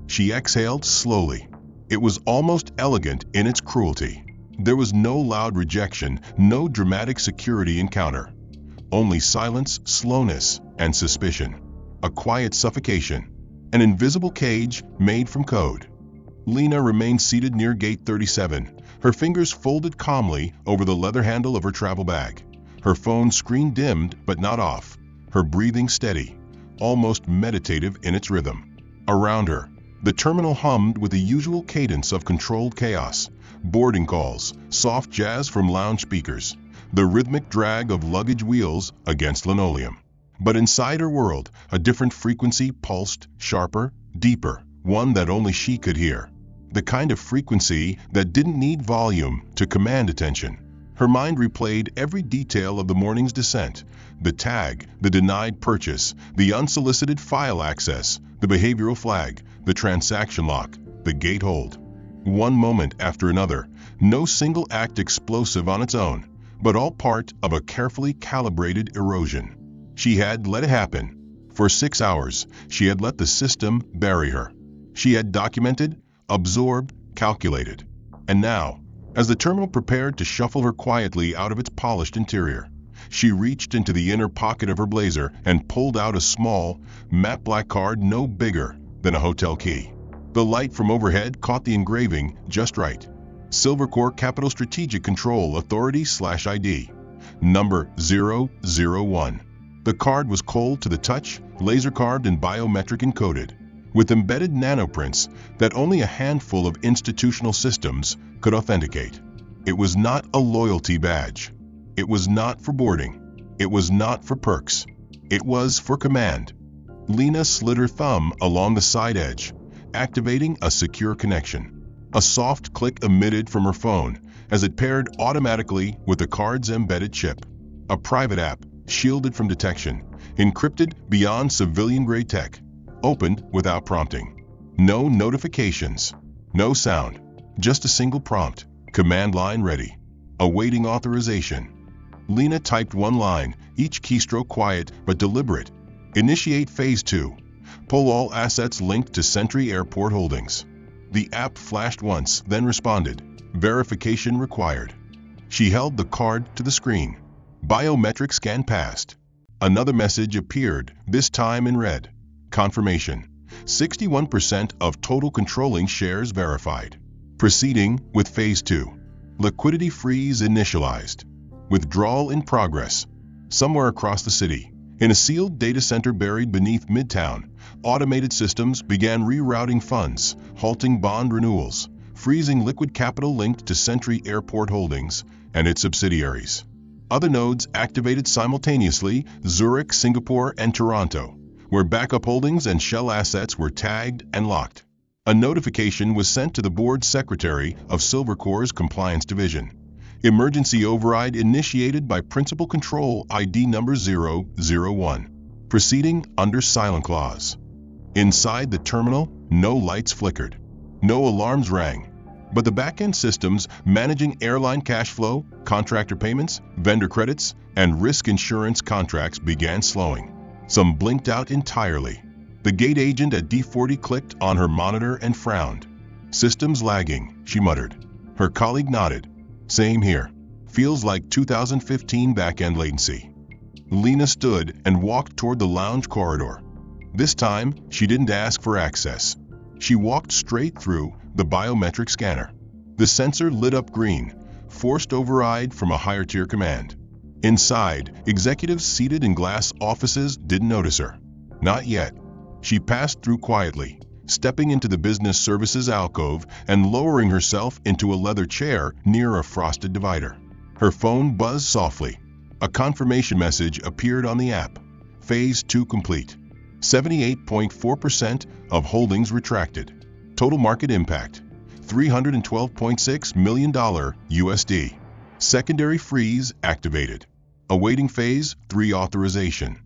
S1: She exhaled slowly. It was almost elegant in its cruelty. There was no loud rejection, no dramatic security encounter. Only silence, slowness, and suspicion. A quiet suffocation. An invisible cage made from code. Lena remained seated near gate 37, her fingers folded calmly over the leather handle of her travel bag. Her phone screen dimmed but not off, her breathing steady, almost meditative in its rhythm. Around her, the terminal hummed with the usual cadence of controlled chaos. Boarding calls, soft jazz from lounge speakers, the rhythmic drag of luggage wheels against linoleum. But inside her world, a different frequency pulsed, sharper, deeper, one that only she could hear. The kind of frequency that didn't need volume to command attention. Her mind replayed every detail of the morning's descent: the tag, the denied purchase, the unsolicited file access, the behavioral flag, the transaction lock, the gate hold. One moment after another, no single act explosive on its own, but all part of a carefully calibrated erosion. She had let it happen. For 6 hours, she had let the system bury her. She had documented, absorbed, calculated. And now, as the terminal prepared to shuffle her quietly out of its polished interior, she reached into the inner pocket of her blazer and pulled out a small, matte black card no bigger than a hotel key. The light from overhead caught the engraving just right. Silvercore Capital Strategic Control Authority/ID, number 001. The card was cold to the touch, laser-carved and biometric encoded, with embedded nanoprints that only a handful of institutional systems could authenticate. It was not a loyalty badge. It was not for boarding. It was not for perks. It was for command. Lena slid her thumb along the side edge, activating a secure connection. A soft click emitted from her phone as it paired automatically with the card's embedded chip. A private app, shielded from detection, encrypted beyond civilian-grade tech, opened without prompting. No notifications, no sound, just a single prompt: command line ready, awaiting authorization. Lena typed one line, each keystroke quiet but deliberate. Initiate Phase 2. Pull all assets linked to Sentry Airport Holdings. The app flashed once, then responded: verification required. She held the card to the screen. Biometric scan passed. Another message appeared, this time in red: confirmation. 61% of total controlling shares verified. Proceeding with Phase 2. Liquidity freeze initialized. Withdrawal in progress. Somewhere across the city, in a sealed data center buried beneath Midtown, automated systems began rerouting funds, halting bond renewals, freezing liquid capital linked to Sentry Airport Holdings and its subsidiaries. Other nodes activated simultaneously: Zurich, Singapore, and Toronto, where backup holdings and shell assets were tagged and locked. A notification was sent to the board secretary of Silvercore's compliance division. Emergency override initiated by Principal Control ID number 001. Proceeding under silent clause. Inside the terminal, no lights flickered. No alarms rang. But the back-end systems managing airline cash flow, contractor payments, vendor credits, and risk insurance contracts began slowing. Some blinked out entirely. The gate agent at D40 clicked on her monitor and frowned. Systems lagging, she muttered. Her colleague nodded. Same here. Feels like 2015 back-end latency. Lena stood and walked toward the lounge corridor. This time, she didn't ask for access. She walked straight through the biometric scanner. The sensor lit up green, forced override from a higher-tier command. Inside, executives seated in glass offices didn't notice her. Not yet. She passed through quietly, stepping into the business services alcove and lowering herself into a leather chair near a frosted divider. Her phone buzzed softly. A confirmation message appeared on the app. Phase 2 complete. 78.4% of holdings retracted. Total market impact: $312.6 million USD. Secondary freeze activated. Awaiting Phase 3 authorization.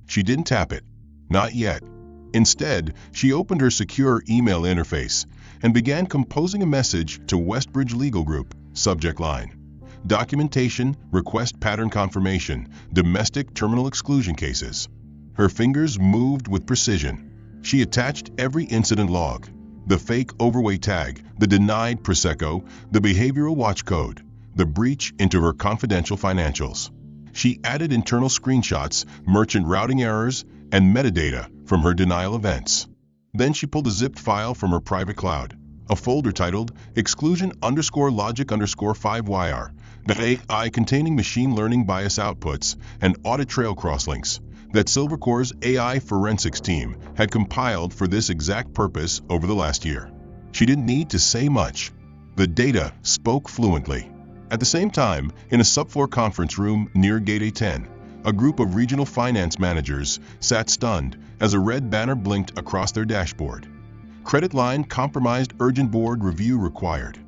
S1: She didn't tap it. Not yet. Instead, she opened her secure email interface and began composing a message to Westbridge Legal Group, subject line: documentation, request pattern confirmation, domestic terminal exclusion cases. Her fingers moved with precision. She attached every incident log: the fake overweight tag, the denied Prosecco, the behavioral watch code, the breach into her confidential financials. She added internal screenshots, merchant routing errors, and metadata from her denial events. Then she pulled a zipped file from her private cloud, a folder titled exclusion_logic_5YR, that AI containing machine learning bias outputs and audit trail crosslinks that Silvercore's AI forensics team had compiled for this exact purpose over the last year. She didn't need to say much. The data spoke fluently. At the same time, in a subfloor conference room near Gate A10, a group of regional finance managers sat stunned as a red banner blinked across their dashboard. Credit line compromised, urgent board review required.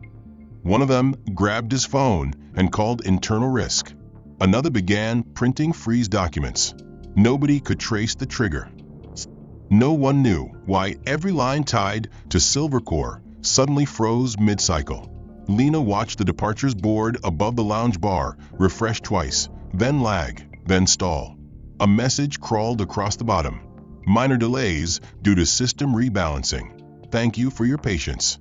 S1: One of them grabbed his phone and called internal risk. Another began printing freeze documents. Nobody could trace the trigger. No one knew why every line tied to Silvercore suddenly froze mid-cycle. Lena watched the departures board above the lounge bar refresh twice, then lag, then stall. A message crawled across the bottom. Minor delays due to system rebalancing. Thank you for your patience.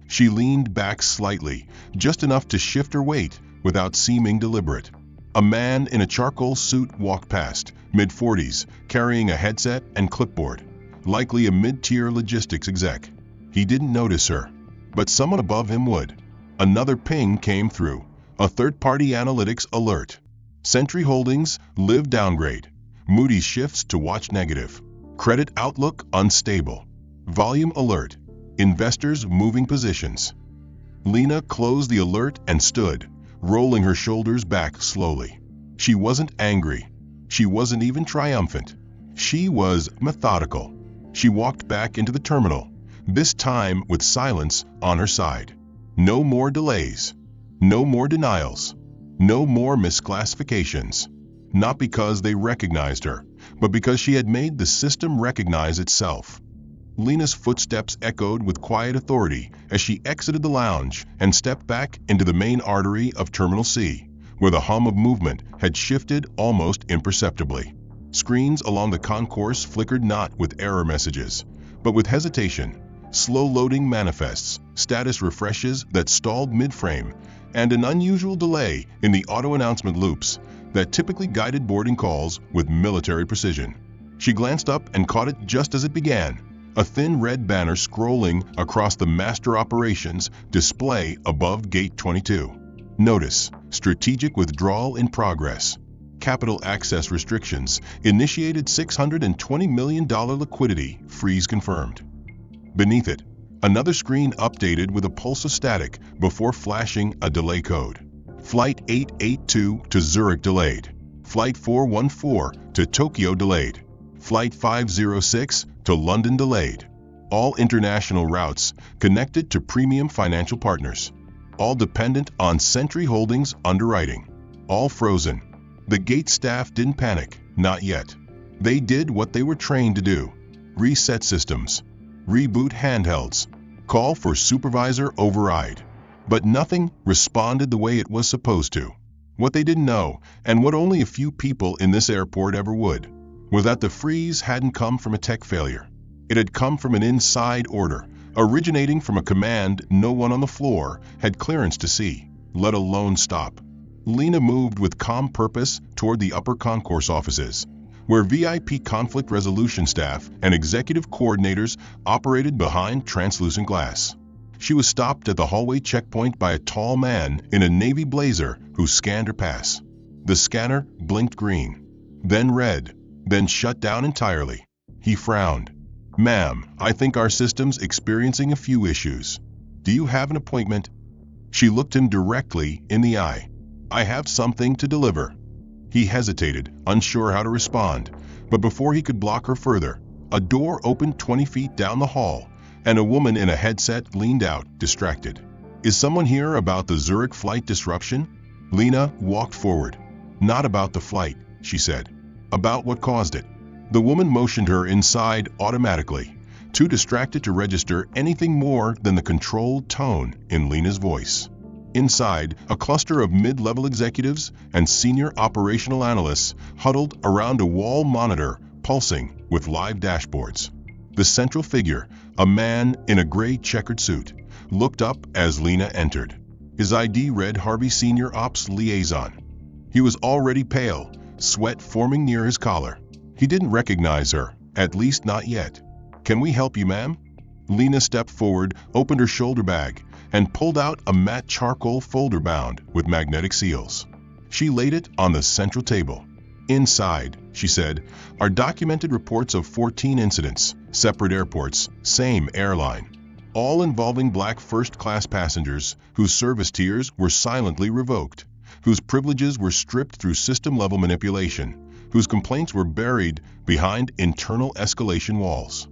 S1: She leaned back slightly, just enough to shift her weight without seeming deliberate. A man in a charcoal suit walked past, mid-40s, carrying a headset and clipboard, likely a mid-tier logistics exec. He didn't notice her, but someone above him would. Another ping came through, a third-party analytics alert. Sentry Holdings live downgrade. Moody's shifts to watch negative. Credit outlook unstable. Volume alert. Investors moving positions. Lena closed the alert and stood, rolling her shoulders back slowly. She wasn't angry. She wasn't even triumphant. She was methodical. She walked back into the terminal, this time with silence on her side. No more delays. No more denials. No more misclassifications. Not because they recognized her, but because she had made the system recognize itself. Lena's footsteps echoed with quiet authority as she exited the lounge and stepped back into the main artery of Terminal C, where the hum of movement had shifted almost imperceptibly. Screens along the concourse flickered not with error messages, but with hesitation, slow-loading manifests, status refreshes that stalled mid-frame, and an unusual delay in the auto-announcement loops that typically guided boarding calls with military precision. She glanced up and caught it just as it began, a thin red banner scrolling across the Master Operations display above Gate 22. Notice: strategic withdrawal in progress. Capital access restrictions initiated $620 million liquidity freeze confirmed. Beneath it, another screen updated with a pulse of static before flashing a delay code. Flight 882 to Zurich delayed. Flight 414 to Tokyo delayed. Flight 506 to London delayed. All international routes connected to premium financial partners. All dependent on Sentry Holdings underwriting. All frozen. The gate staff didn't panic, not yet. They did what they were trained to do. Reset systems. Reboot handhelds. Call for supervisor override. But nothing responded the way it was supposed to. What they didn't know, and what only a few people in this airport ever would, was that the freeze hadn't come from a tech failure. It had come from an inside order, originating from a command no one on the floor had clearance to see, let alone stop. Lena moved with calm purpose toward the upper concourse offices, where VIP conflict resolution staff and executive coordinators operated behind translucent glass. She was stopped at the hallway checkpoint by a tall man in a navy blazer who scanned her pass. The scanner blinked green, then red, then shut down entirely. He frowned. "Ma'am, I think our system's experiencing a few issues. Do you have an appointment?" She looked him directly in the eye. "I have something to deliver." He hesitated, unsure how to respond, but before he could block her further, a door opened 20 feet down the hall, and a woman in a headset leaned out, distracted. "Is someone here about the Zurich flight disruption?" Lena walked forward. "Not about the flight," she said. "About what caused it." The woman motioned her inside automatically, too distracted to register anything more than the controlled tone in Lena's voice. Inside, a cluster of mid-level executives and senior operational analysts huddled around a wall monitor pulsing with live dashboards. The central figure, a man in a gray checkered suit, looked up as Lena entered. His ID read Harvey Senior Ops Liaison. He was already pale, sweat forming near his collar. He didn't recognize her, at least not yet. "Can we help you, ma'am?" Lena stepped forward, opened her shoulder bag, and pulled out a matte charcoal folder bound with magnetic seals. She laid it on the central table. "Inside," she said, "are documented reports of 14 incidents, separate airports, same airline, all involving black first-class passengers whose service tiers were silently revoked, whose privileges were stripped through system-level manipulation, whose complaints were buried behind internal escalation walls."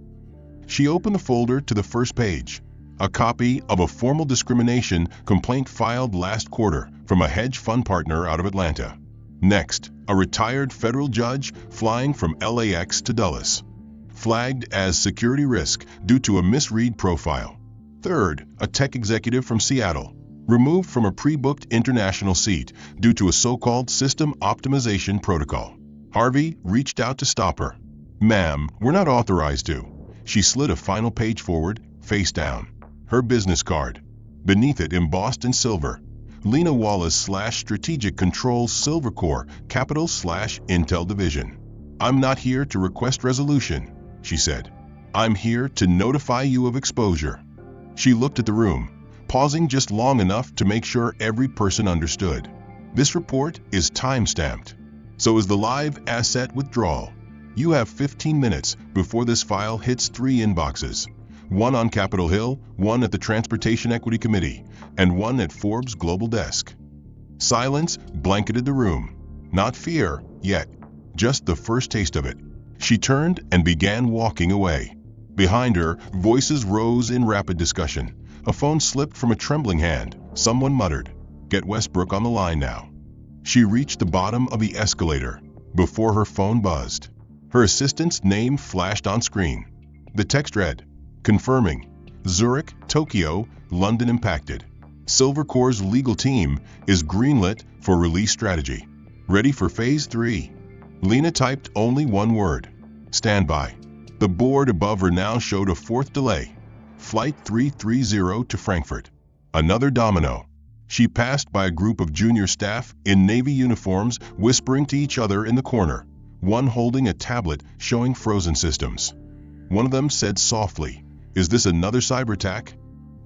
S1: She opened the folder to the first page. A copy of a formal discrimination complaint filed last quarter from a hedge fund partner out of Atlanta. Next, a retired federal judge flying from LAX to Dulles, flagged as security risk due to a misread profile. Third, a tech executive from Seattle, removed from a pre-booked international seat due to a so-called system optimization protocol. Harvey reached out to stop her. "Ma'am, we're not authorized to." She slid a final page forward, face down. Her business card. Beneath it, embossed in silver, Lena Wallace / Strategic Control Silver Corps, capital / Intel Division. "I'm not here to request resolution," she said. "I'm here to notify you of exposure." She looked at the room, pausing just long enough to make sure every person understood. "This report is time-stamped. So is the live asset withdrawal. You have 15 minutes before this file hits 3 inboxes. One on Capitol Hill, one at the Transportation Equity Committee, and one at Forbes' global desk." Silence blanketed the room. Not fear, yet. Just the first taste of it. She turned and began walking away. Behind her, voices rose in rapid discussion. A phone slipped from a trembling hand. Someone muttered, "Get Westbrook on the line now." She reached the bottom of the escalator before her phone buzzed. Her assistant's name flashed on screen. The text read, confirming, Zurich, Tokyo, London impacted. Silver Corps' legal team is greenlit for release strategy. Ready for Phase 3. Lena typed only one word, standby. The board above her now showed a fourth delay. Flight 330 to Frankfurt. Another domino. She passed by a group of junior staff in Navy uniforms whispering to each other in the corner, one holding a tablet showing frozen systems. One of them said softly, "Is this another cyber attack?"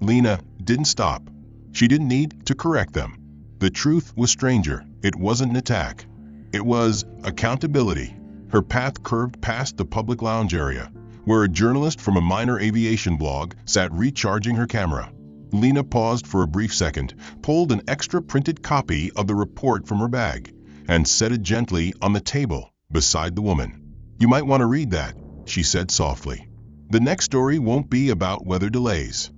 S1: Lena didn't stop. She didn't need to correct them. The truth was stranger. It wasn't an attack. It was accountability. Her path curved past the public lounge area, where a journalist from a minor aviation blog sat recharging her camera. Lena paused for a brief second, pulled an extra printed copy of the report from her bag, and set it gently on the table beside the woman. "You might want to read that," she said softly. "The next story won't be about weather delays."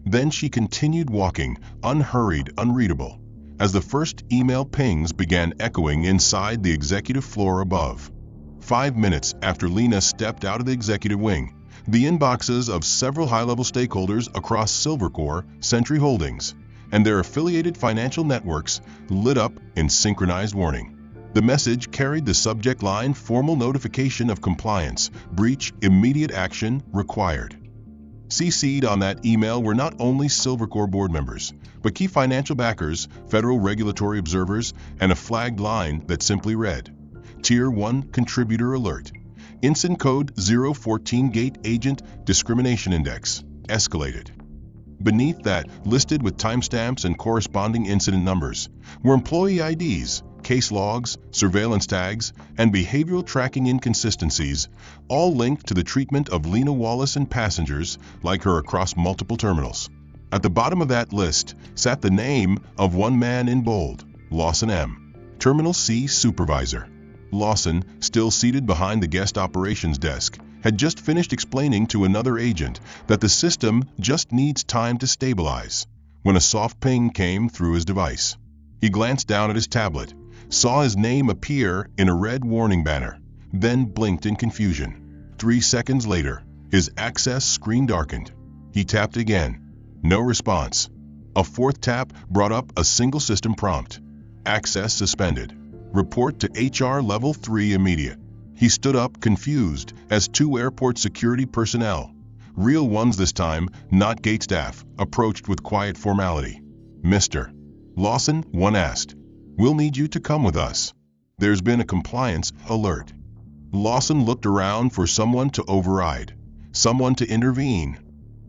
S1: Then she continued walking, unhurried, unreadable, as the first email pings began echoing inside the executive floor above. 5 minutes after Lena stepped out of the executive wing, the inboxes of several high-level stakeholders across Silver Corps, Century Holdings, and their affiliated financial networks lit up in synchronized warning. The message carried the subject line, "Formal notification of compliance, breach, immediate action required." CC'd on that email were not only Silver Corps board members, but key financial backers, federal regulatory observers, and a flagged line that simply read, Tier 1 Contributor Alert. Incident Code 014 Gate Agent Discrimination Index. Escalated. Beneath that, listed with timestamps and corresponding incident numbers, were employee IDs, case logs, surveillance tags, and behavioral tracking inconsistencies, all linked to the treatment of Lena Wallace and passengers like her across multiple terminals. At the bottom of that list sat the name of one man in bold, Lawson M., Terminal C Supervisor. Lawson, still seated behind the guest operations desk, had just finished explaining to another agent that the system just needs time to stabilize, when a soft ping came through his device. He glanced down at his tablet, saw his name appear in a red warning banner, then blinked in confusion. 3 seconds later, his access screen darkened. He tapped again. No response. A fourth tap brought up a single system prompt. Access suspended. Report to HR Level 3 immediate. He stood up, confused, as 2 airport security personnel, real ones this time, not gate staff, approached with quiet formality. "Mr. Lawson," one asked, "we'll need you to come with us. There's been a compliance alert." Lawson looked around for someone to override, someone to intervene,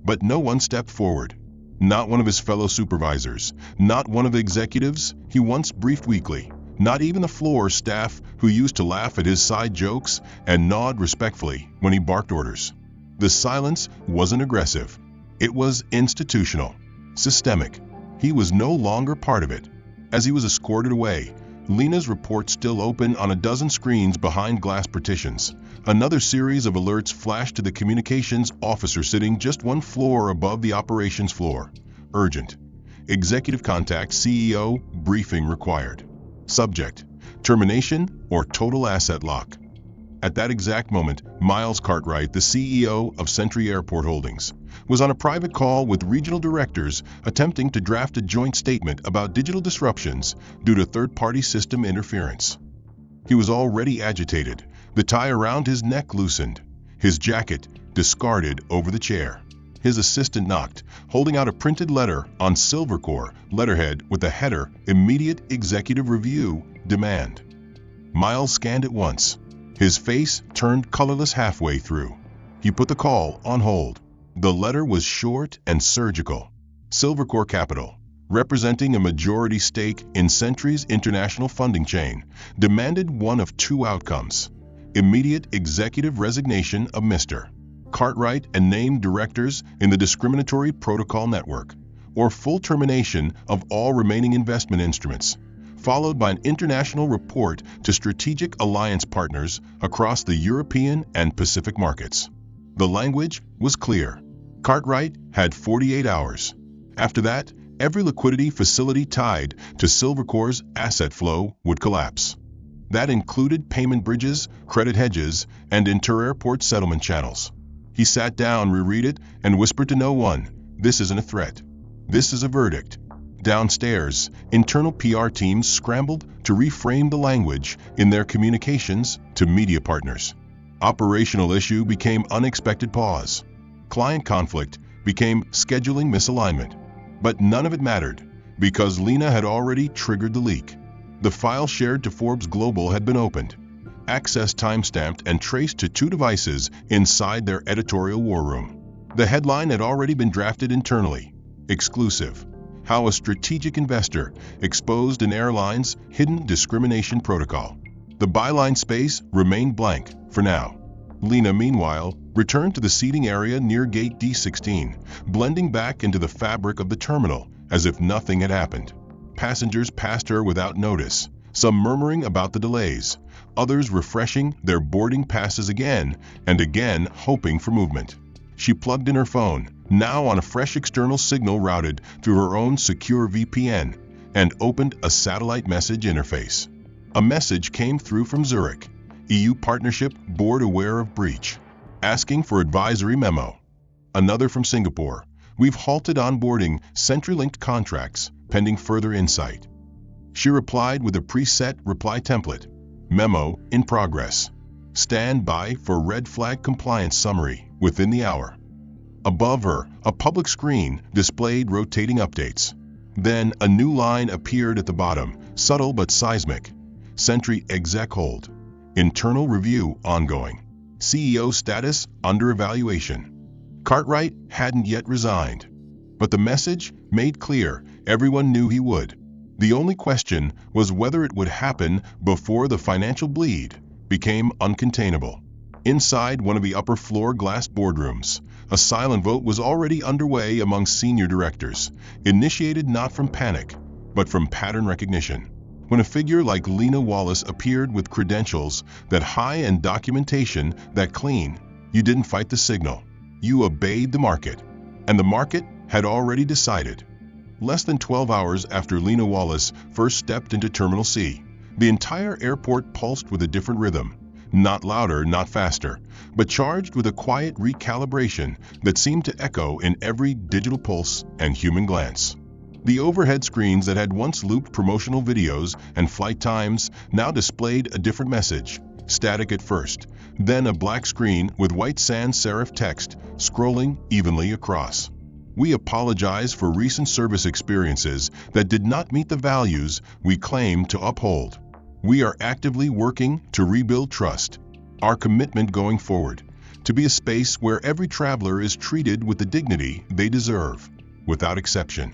S1: but no one stepped forward. Not one of his fellow supervisors, not one of the executives he once briefed weekly, not even the floor staff who used to laugh at his side jokes and nod respectfully when he barked orders. The silence wasn't aggressive. It was institutional, systemic. He was no longer part of it. As he was escorted away, Lena's report still open on a dozen screens behind glass partitions. Another series of alerts flashed to the communications officer sitting just one floor above the operations floor. Urgent. Executive contact CEO, briefing required. Subject: termination or total asset lock. At that exact moment, Miles Cartwright, the CEO of Sentry Airport Holdings, was on a private call with regional directors attempting to draft a joint statement about digital disruptions due to third-party system interference. He was already agitated, the tie around his neck loosened, his jacket discarded over the chair. His assistant knocked, holding out a printed letter on silver core letterhead with the header, "Immediate Executive Review Demand." Miles scanned it once. His face turned colorless halfway through. He put the call on hold. The letter was short and surgical. Silvercore Capital, representing a majority stake in Sentry's international funding chain, demanded one of two outcomes: immediate executive resignation of Mr. Cartwright and named directors in the discriminatory protocol network, or full termination of all remaining investment instruments, followed by an international report to strategic alliance partners across the European and Pacific markets. The language was clear. Cartwright had 48 hours. After that, every liquidity facility tied to Silvercore's asset flow would collapse. That included payment bridges, credit hedges, and inter-airport settlement channels. He sat down, reread it, and whispered to no one, "This isn't a threat. This is a verdict." Downstairs, internal PR teams scrambled to reframe the language in their communications to media partners. Operational issue became unexpected pause. Client conflict became scheduling misalignment. But none of it mattered, because Lena had already triggered the leak. The file shared to Forbes Global had been opened, access timestamped and traced to 2 devices inside their editorial war room. The headline had already been drafted internally: exclusive. How a strategic investor exposed an airline's hidden discrimination protocol. The byline space remained blank for now. Lena, meanwhile, returned to the seating area near gate D16, blending back into the fabric of the terminal as if nothing had happened. Passengers passed her without notice, some murmuring about the delays, others refreshing their boarding passes again and again, hoping for movement. She plugged in her phone, now on a fresh external signal routed through her own secure VPN, and opened a satellite message interface. A message came through from Zurich, EU Partnership Board aware of breach, asking for advisory memo. Another from Singapore: we've halted onboarding Sentry-linked contracts pending further insight. She replied with a preset reply template: memo in progress. Stand by for red flag compliance summary within the hour. Above her, a public screen displayed rotating updates. Then a new line appeared at the bottom, subtle but seismic: Sentry exec hold. Internal review ongoing. CEO status under evaluation. Cartwright hadn't yet resigned, but the message made clear everyone knew he would. The only question was whether it would happen before the financial bleed became uncontainable. Inside one of the upper floor glass boardrooms, a silent vote was already underway among senior directors, initiated not from panic, but from pattern recognition. When a figure like Lena Wallace appeared with credentials that high and documentation that clean, you didn't fight the signal. You obeyed the market. And the market had already decided. Less than 12 hours after Lena Wallace first stepped into Terminal C, the entire airport pulsed with a different rhythm. Not louder, not faster, but charged with a quiet recalibration that seemed to echo in every digital pulse and human glance. The overhead screens that had once looped promotional videos and flight times now displayed a different message, static at first, then a black screen with white sans serif text scrolling evenly across. We apologize for recent service experiences that did not meet the values we claim to uphold. We are actively working to rebuild trust. Our commitment going forward, to be a space where every traveler is treated with the dignity they deserve, without exception.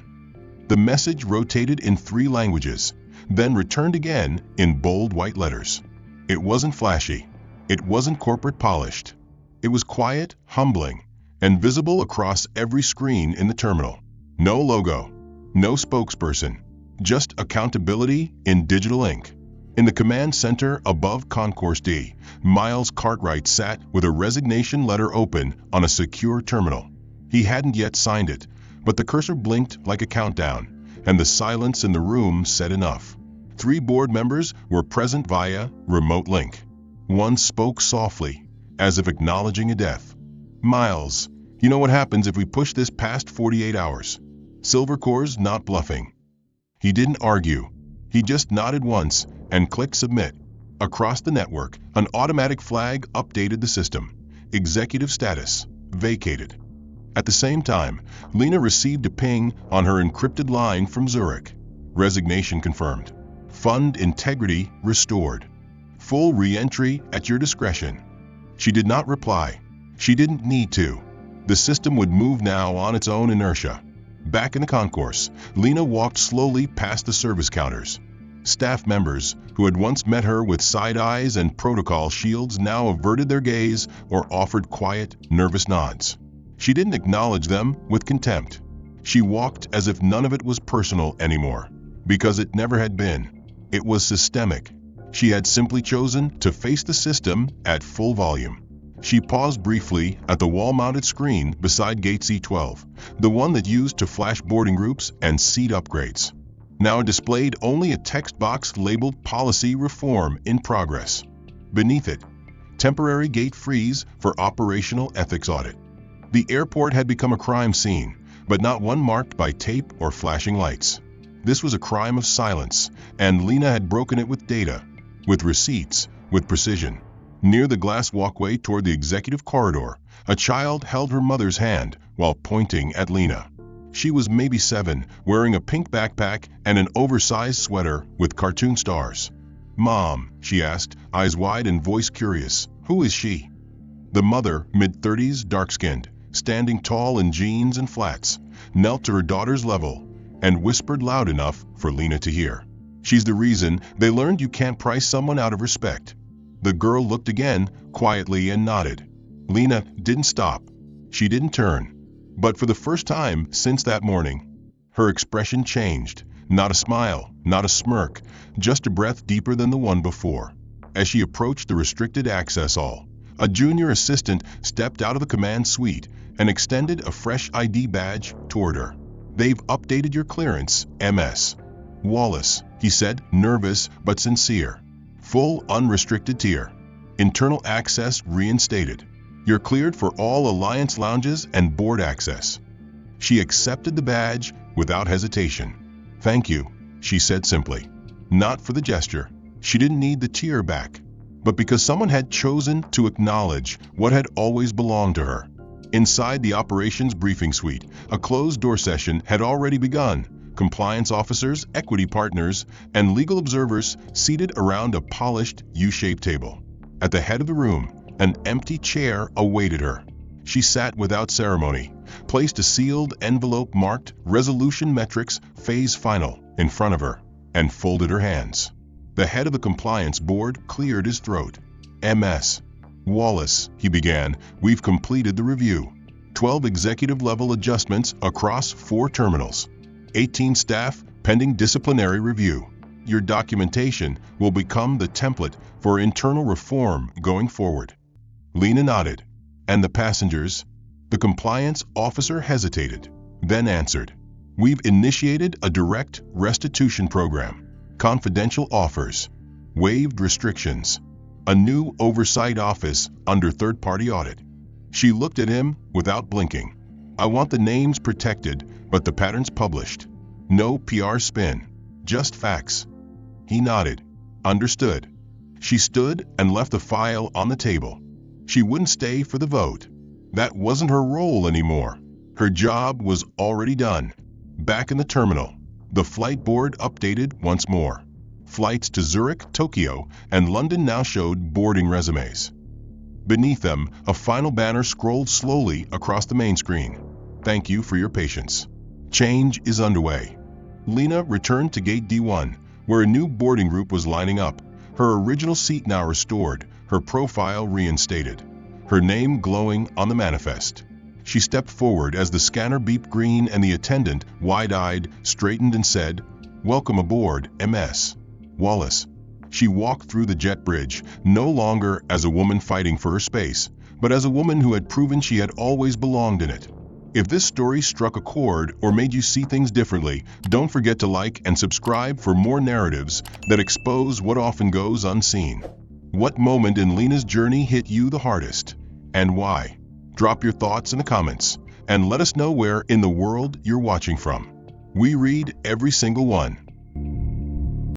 S1: The message rotated in 3 languages, then returned again in bold white letters. It wasn't flashy. It wasn't corporate polished. It was quiet, humbling, and visible across every screen in the terminal. No logo, no spokesperson, just accountability in digital ink. In the command center above Concourse D, Miles Cartwright sat with a resignation letter open on a secure terminal. He hadn't yet signed it, but the cursor blinked like a countdown, and the silence in the room said enough. 3 board members were present via remote link. One spoke softly, as if acknowledging a death. "Miles, you know what happens if we push this past 48 hours. Silvercore's not bluffing." He didn't argue. He just nodded once and clicked submit. Across the network, an automatic flag updated the system. Executive status vacated. At the same time, Lena received a ping on her encrypted line from Zurich. Resignation confirmed. Fund integrity restored. Full re-entry at your discretion. She did not reply. She didn't need to. The system would move now on its own inertia. Back in the concourse, Lena walked slowly past the service counters. Staff members, who had once met her with side eyes and protocol shields, now averted their gaze or offered quiet, nervous nods. She didn't acknowledge them with contempt. She walked as if none of it was personal anymore, because it never had been. It was systemic. She had simply chosen to face the system at full volume. She paused briefly at the wall-mounted screen beside Gate C12, the one that used to flash boarding groups and seat upgrades. Now displayed only a text box labeled Policy Reform in Progress. Beneath it, temporary gate freeze for operational ethics audit. The airport had become a crime scene, but not one marked by tape or flashing lights. This was a crime of silence, and Lena had broken it with data, with receipts, with precision. Near the glass walkway toward the executive corridor, a child held her mother's hand while pointing at Lena. She was maybe 7, wearing a pink backpack and an oversized sweater with cartoon stars. "Mom," she asked, eyes wide and voice curious, "who is she?" The mother, mid-30s, dark-skinned, standing tall in jeans and flats, knelt to her daughter's level and whispered loud enough for Lena to hear. "She's the reason they learned you can't price someone out of respect." The girl looked again, quietly, and nodded. Lena didn't stop. She didn't turn. But for the first time since that morning, her expression changed. Not a smile, not a smirk, just a breath deeper than the one before. As she approached the restricted access hall, a junior assistant stepped out of the command suite and extended a fresh ID badge toward her. "They've updated your clearance, MS. Wallace," he said, nervous but sincere. "Full unrestricted tier. Internal access reinstated. You're cleared for all Alliance lounges and board access." She accepted the badge without hesitation. "Thank you," she said simply. Not for the gesture. She didn't need the tier back, but because someone had chosen to acknowledge what had always belonged to her. Inside the operations briefing suite, a closed-door session had already begun. Compliance officers, equity partners, and legal observers seated around a polished U-shaped table. At the head of the room, an empty chair awaited her. She sat without ceremony, placed a sealed envelope marked Resolution Metrics Phase Final in front of her, and folded her hands. The head of the compliance board cleared his throat. "MS. Wallace," he began, "we've completed the review. 12 executive-level adjustments across 4 terminals. 18 staff pending disciplinary review. Your documentation will become the template for internal reform going forward." Lena nodded. "And the passengers?" The compliance officer hesitated, then answered. "We've initiated a direct restitution program. Confidential offers. Waived restrictions. A new oversight office under third-party audit." She looked at him without blinking. "I want the names protected, but the patterns published. No PR spin. Just facts." He nodded. "Understood." She stood and left the file on the table. She wouldn't stay for the vote. That wasn't her role anymore. Her job was already done. Back in the terminal, the flight board updated once more. Flights to Zurich, Tokyo, and London now showed boarding resumes. Beneath them, a final banner scrolled slowly across the main screen. "Thank you for your patience. Change is underway." Lena returned to Gate D1, where a new boarding group was lining up, her original seat now restored, her profile reinstated, her name glowing on the manifest. She stepped forward as the scanner beeped green and the attendant, wide-eyed, straightened and said, "Welcome aboard, MS. Wallace." She walked through the jet bridge, no longer as a woman fighting for her space, but as a woman who had proven she had always belonged in it. If this story struck a chord or made you see things differently, don't forget to like and subscribe for more narratives that expose what often goes unseen. What moment in Lena's journey hit you the hardest, and why? Drop your thoughts in the comments, and let us know where in the world you're watching from. We read every single one.